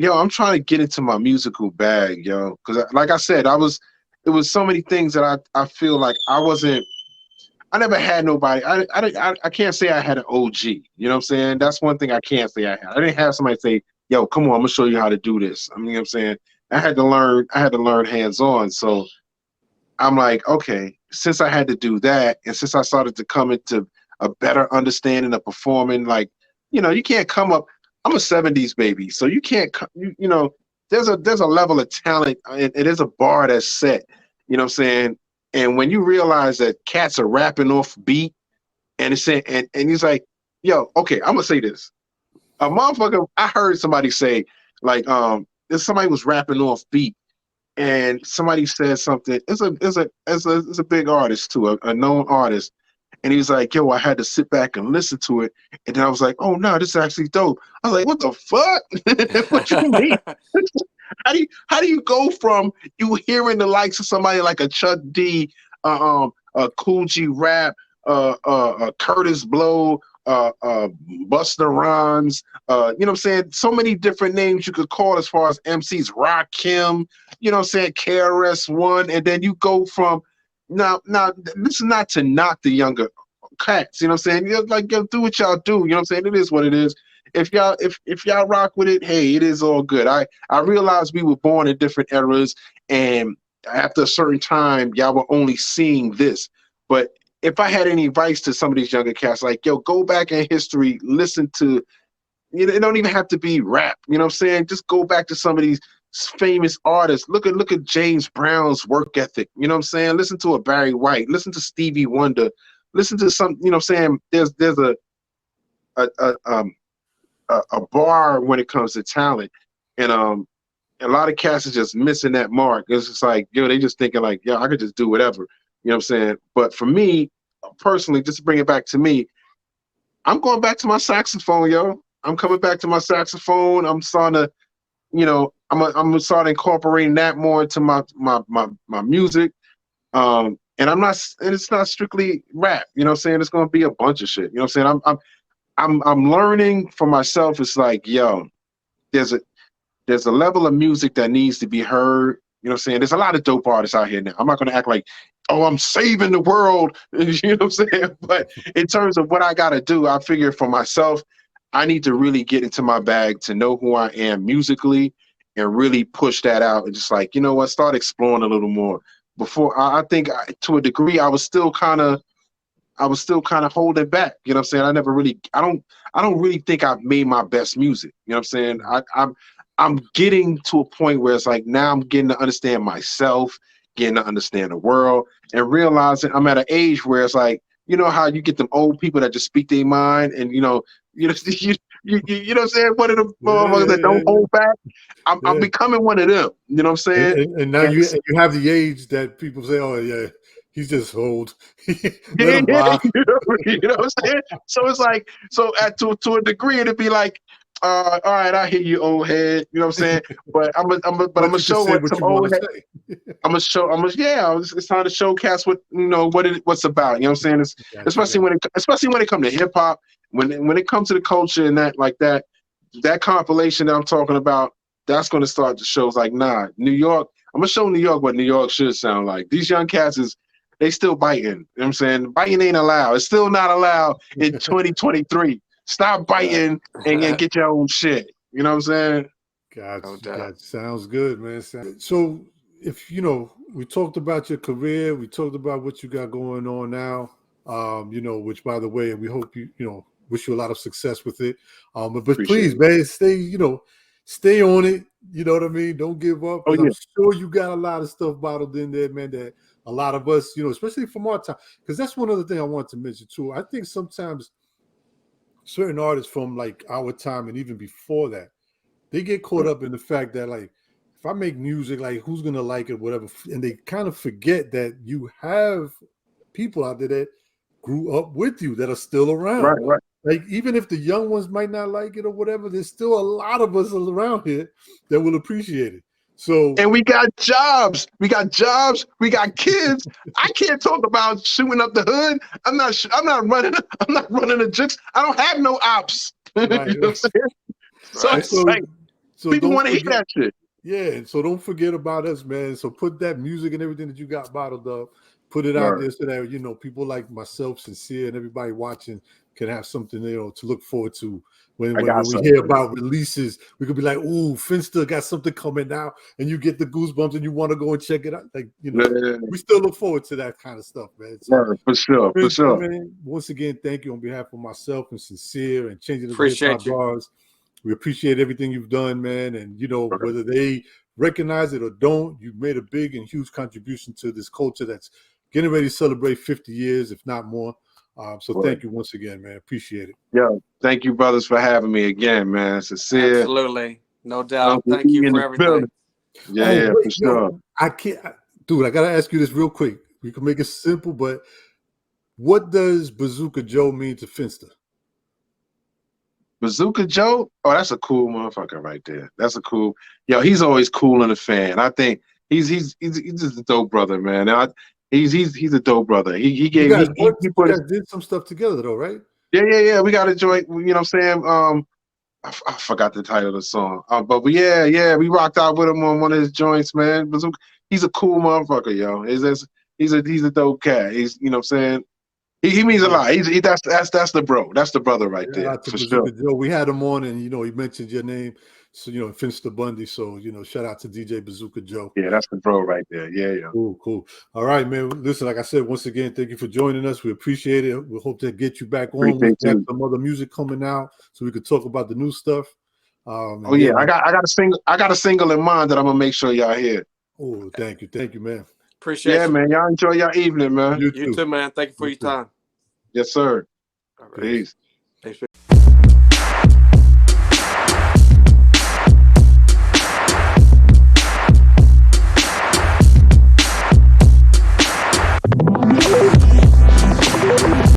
I'm trying to get into my musical bag, because like I said, it was so many things that I feel like I never had nobody. I can't say I had an OG. You know what I'm saying? That's one thing I can't say I had. I didn't have somebody say, "Yo, come on, I'm gonna show you how to do this." I mean, you know what I'm saying? I had to learn. I had to learn hands on. So I'm like, okay, since I had to do that, and since I started to come into a better understanding of performing, like, you can't come up. I'm a '70s baby, so you can't. There's a level of talent, and it is a bar that's set. You know what I'm saying? And when you realize that cats are rapping off beat, and it's saying, and he's like, yo, okay, I'm gonna say this. A motherfucker, I heard somebody say, like, if somebody was rapping off beat, and somebody said something. It's a big artist too, a known artist, and he's like, yo, I had to sit back and listen to it, and then I was like, oh no, this is actually dope. I was like, what the fuck? What you mean? How do you go from you hearing the likes of somebody like a Chuck D, a Cool G Rap, Curtis Blow, Busta Rhymes, you know what I'm saying? So many different names you could call as far as MCs, Rakim, you know what I'm saying? KRS-One, and then you go from now. This is not to knock the younger cats, you know what I'm saying? Like, do what y'all do, you know what I'm saying? It is what it is. If y'all rock with it, hey, it is all good. I realized we were born in different eras, and after a certain time, y'all were only seeing this. But if I had any advice to some of these younger cats, like, yo, go back in history, listen to, it don't even have to be rap, you know what I'm saying? Just go back to some of these famous artists. Look at James Brown's work ethic, you know what I'm saying? Listen to a Barry White, listen to Stevie Wonder, listen to some, you know what I'm saying? There's a, a a bar when it comes to talent, and a lot of cats are just missing that mark. It's just like, they just thinking like, I could just do whatever, you know what I'm saying? But for me personally, just to bring it back to me, I'm going back to my saxophone, yo. I'm coming back to my saxophone. I'm starting to, I'm gonna start incorporating that more into my music. And and it's not strictly rap, you know what I'm saying? It's gonna be a bunch of shit, you know what I'm saying? I'm learning for myself. It's like, there's a level of music that needs to be heard. You know what I'm saying? There's a lot of dope artists out here now. I'm not gonna act like, oh, I'm saving the world. You know what I'm saying? But in terms of what I gotta do, I figure for myself, I need to really get into my bag to know who I am musically and really push that out and just like, you know what, start exploring a little more. Before I think to a degree I was still kind of holding back. You know what I'm saying? I don't really think I've made my best music. You know what I'm saying? I'm getting to a point where it's like now I'm getting to understand myself, getting to understand the world, and realizing I'm at an age where it's like, you know how you get them old people that just speak their mind, and you know what I'm saying? One of the motherfuckers that don't hold back. I'm Yeah. becoming one of them. You know what I'm saying? And now And you have the age that people say, oh yeah, he's just old. Let yeah, him rock. you know what I'm saying? So it's like, to a degree, it'd be like, all right, I hear you, old head. You know what I'm saying? But I'm gonna But you can show say what what some you want old to head. say. It's time to showcase what what's about. You know what I'm saying? Gotcha. Especially when it comes to hip hop, when it comes to the culture and that compilation that I'm talking about, that's gonna start to show like, nah, New York. I'm gonna show New York what New York should sound like. These young cats they still biting. You know what I'm saying? Biting ain't allowed. It's still not allowed in 2023. Stop biting and get your own shit. You know what I'm saying? No Gotcha. doubt. Sounds good, man. So if we talked about your career, we talked about what you got going on now. Which by the way, we hope wish you a lot of success with it. But Appreciate please, it. man, stay on it. You know what I mean? Don't give up. Oh, Because yeah. I'm sure you got a lot of stuff bottled in there, man, that a lot of us, especially from our time. Because that's one other thing I want to mention too. I think sometimes certain artists from like our time and even before that, they get caught up in the fact that like, if I make music, like who's gonna like it, whatever, and they kind of forget that you have people out there that grew up with you that are still around. Right. Like even if the young ones might not like it or whatever, there's still a lot of us around here that will appreciate it. So And we got jobs. We got jobs. We got kids. I can't talk about shooting up the hood. I'm not running. I'm not running a jukes. I don't have no ops. You know right, what I'm saying? So Right. it's like so people don't want to hear forget. that shit. Yeah, so don't forget about us, man. So put that music and everything that you got bottled up, put it out Right. there so that people like myself, Sincere, and everybody watching can have something to look forward to when I got we something hear for you. about releases. We could be like, "Ooh, Finsta got something coming out," and you get the goosebumps and you want to go and check it out. Like Yeah. we still look forward to that kind of stuff, man. So, Right, for sure. For Finsta, sure. man, once again, thank you on behalf of myself and Sincere and Changing of the Hip Hop Appreciate you. Bars. We appreciate everything you've done, man. And, Okay. whether they recognize it or don't, you've made a big and huge contribution to this culture that's getting ready to celebrate 50 years, if not more. So Right. thank you once again, man. Appreciate it. Yo, thank you, brothers, for having me again, man. Sincere. Absolutely. No doubt. Uncle Thank you E in for the everything. building. Yeah, for sure. I can't, dude, I got to ask you this real quick. We can make it simple, but what does Bazooka Joe mean to Finsta? Bazooka Joe, oh, that's a cool motherfucker right there. That's a cool. Yo, he's always cool in the fan. I think he's just a dope brother, man. He's a dope brother. He gave he You put guys his, did some stuff together, though, right? yeah. We got a joint. You know what I'm saying? I forgot the title of the song. But yeah, we rocked out with him on one of his joints, man. Bazooka, he's a cool motherfucker, yo. He's a dope cat. He's you know what I'm saying. He means a lot. That's the bro. That's the brother right Shout there out to for sure. Bazooka Joe. We had him on, and he mentioned your name, so Finsta Bundy. So shout out to DJ Bazooka Joe. Yeah, that's the bro right there. Yeah. Cool. All right, man. Listen, like I said, once again, thank you for joining us. We appreciate it. We hope to get you back on. We Appreciate have you. some other music coming out, so we could talk about the new stuff. Oh yeah, I got a single in mind that I'm gonna make sure y'all hear. Oh, thank you, man. Appreciate you. Man. Y'all enjoy your evening, man. You You too, man. Thank you for your time. Yes, sir. All right. Peace.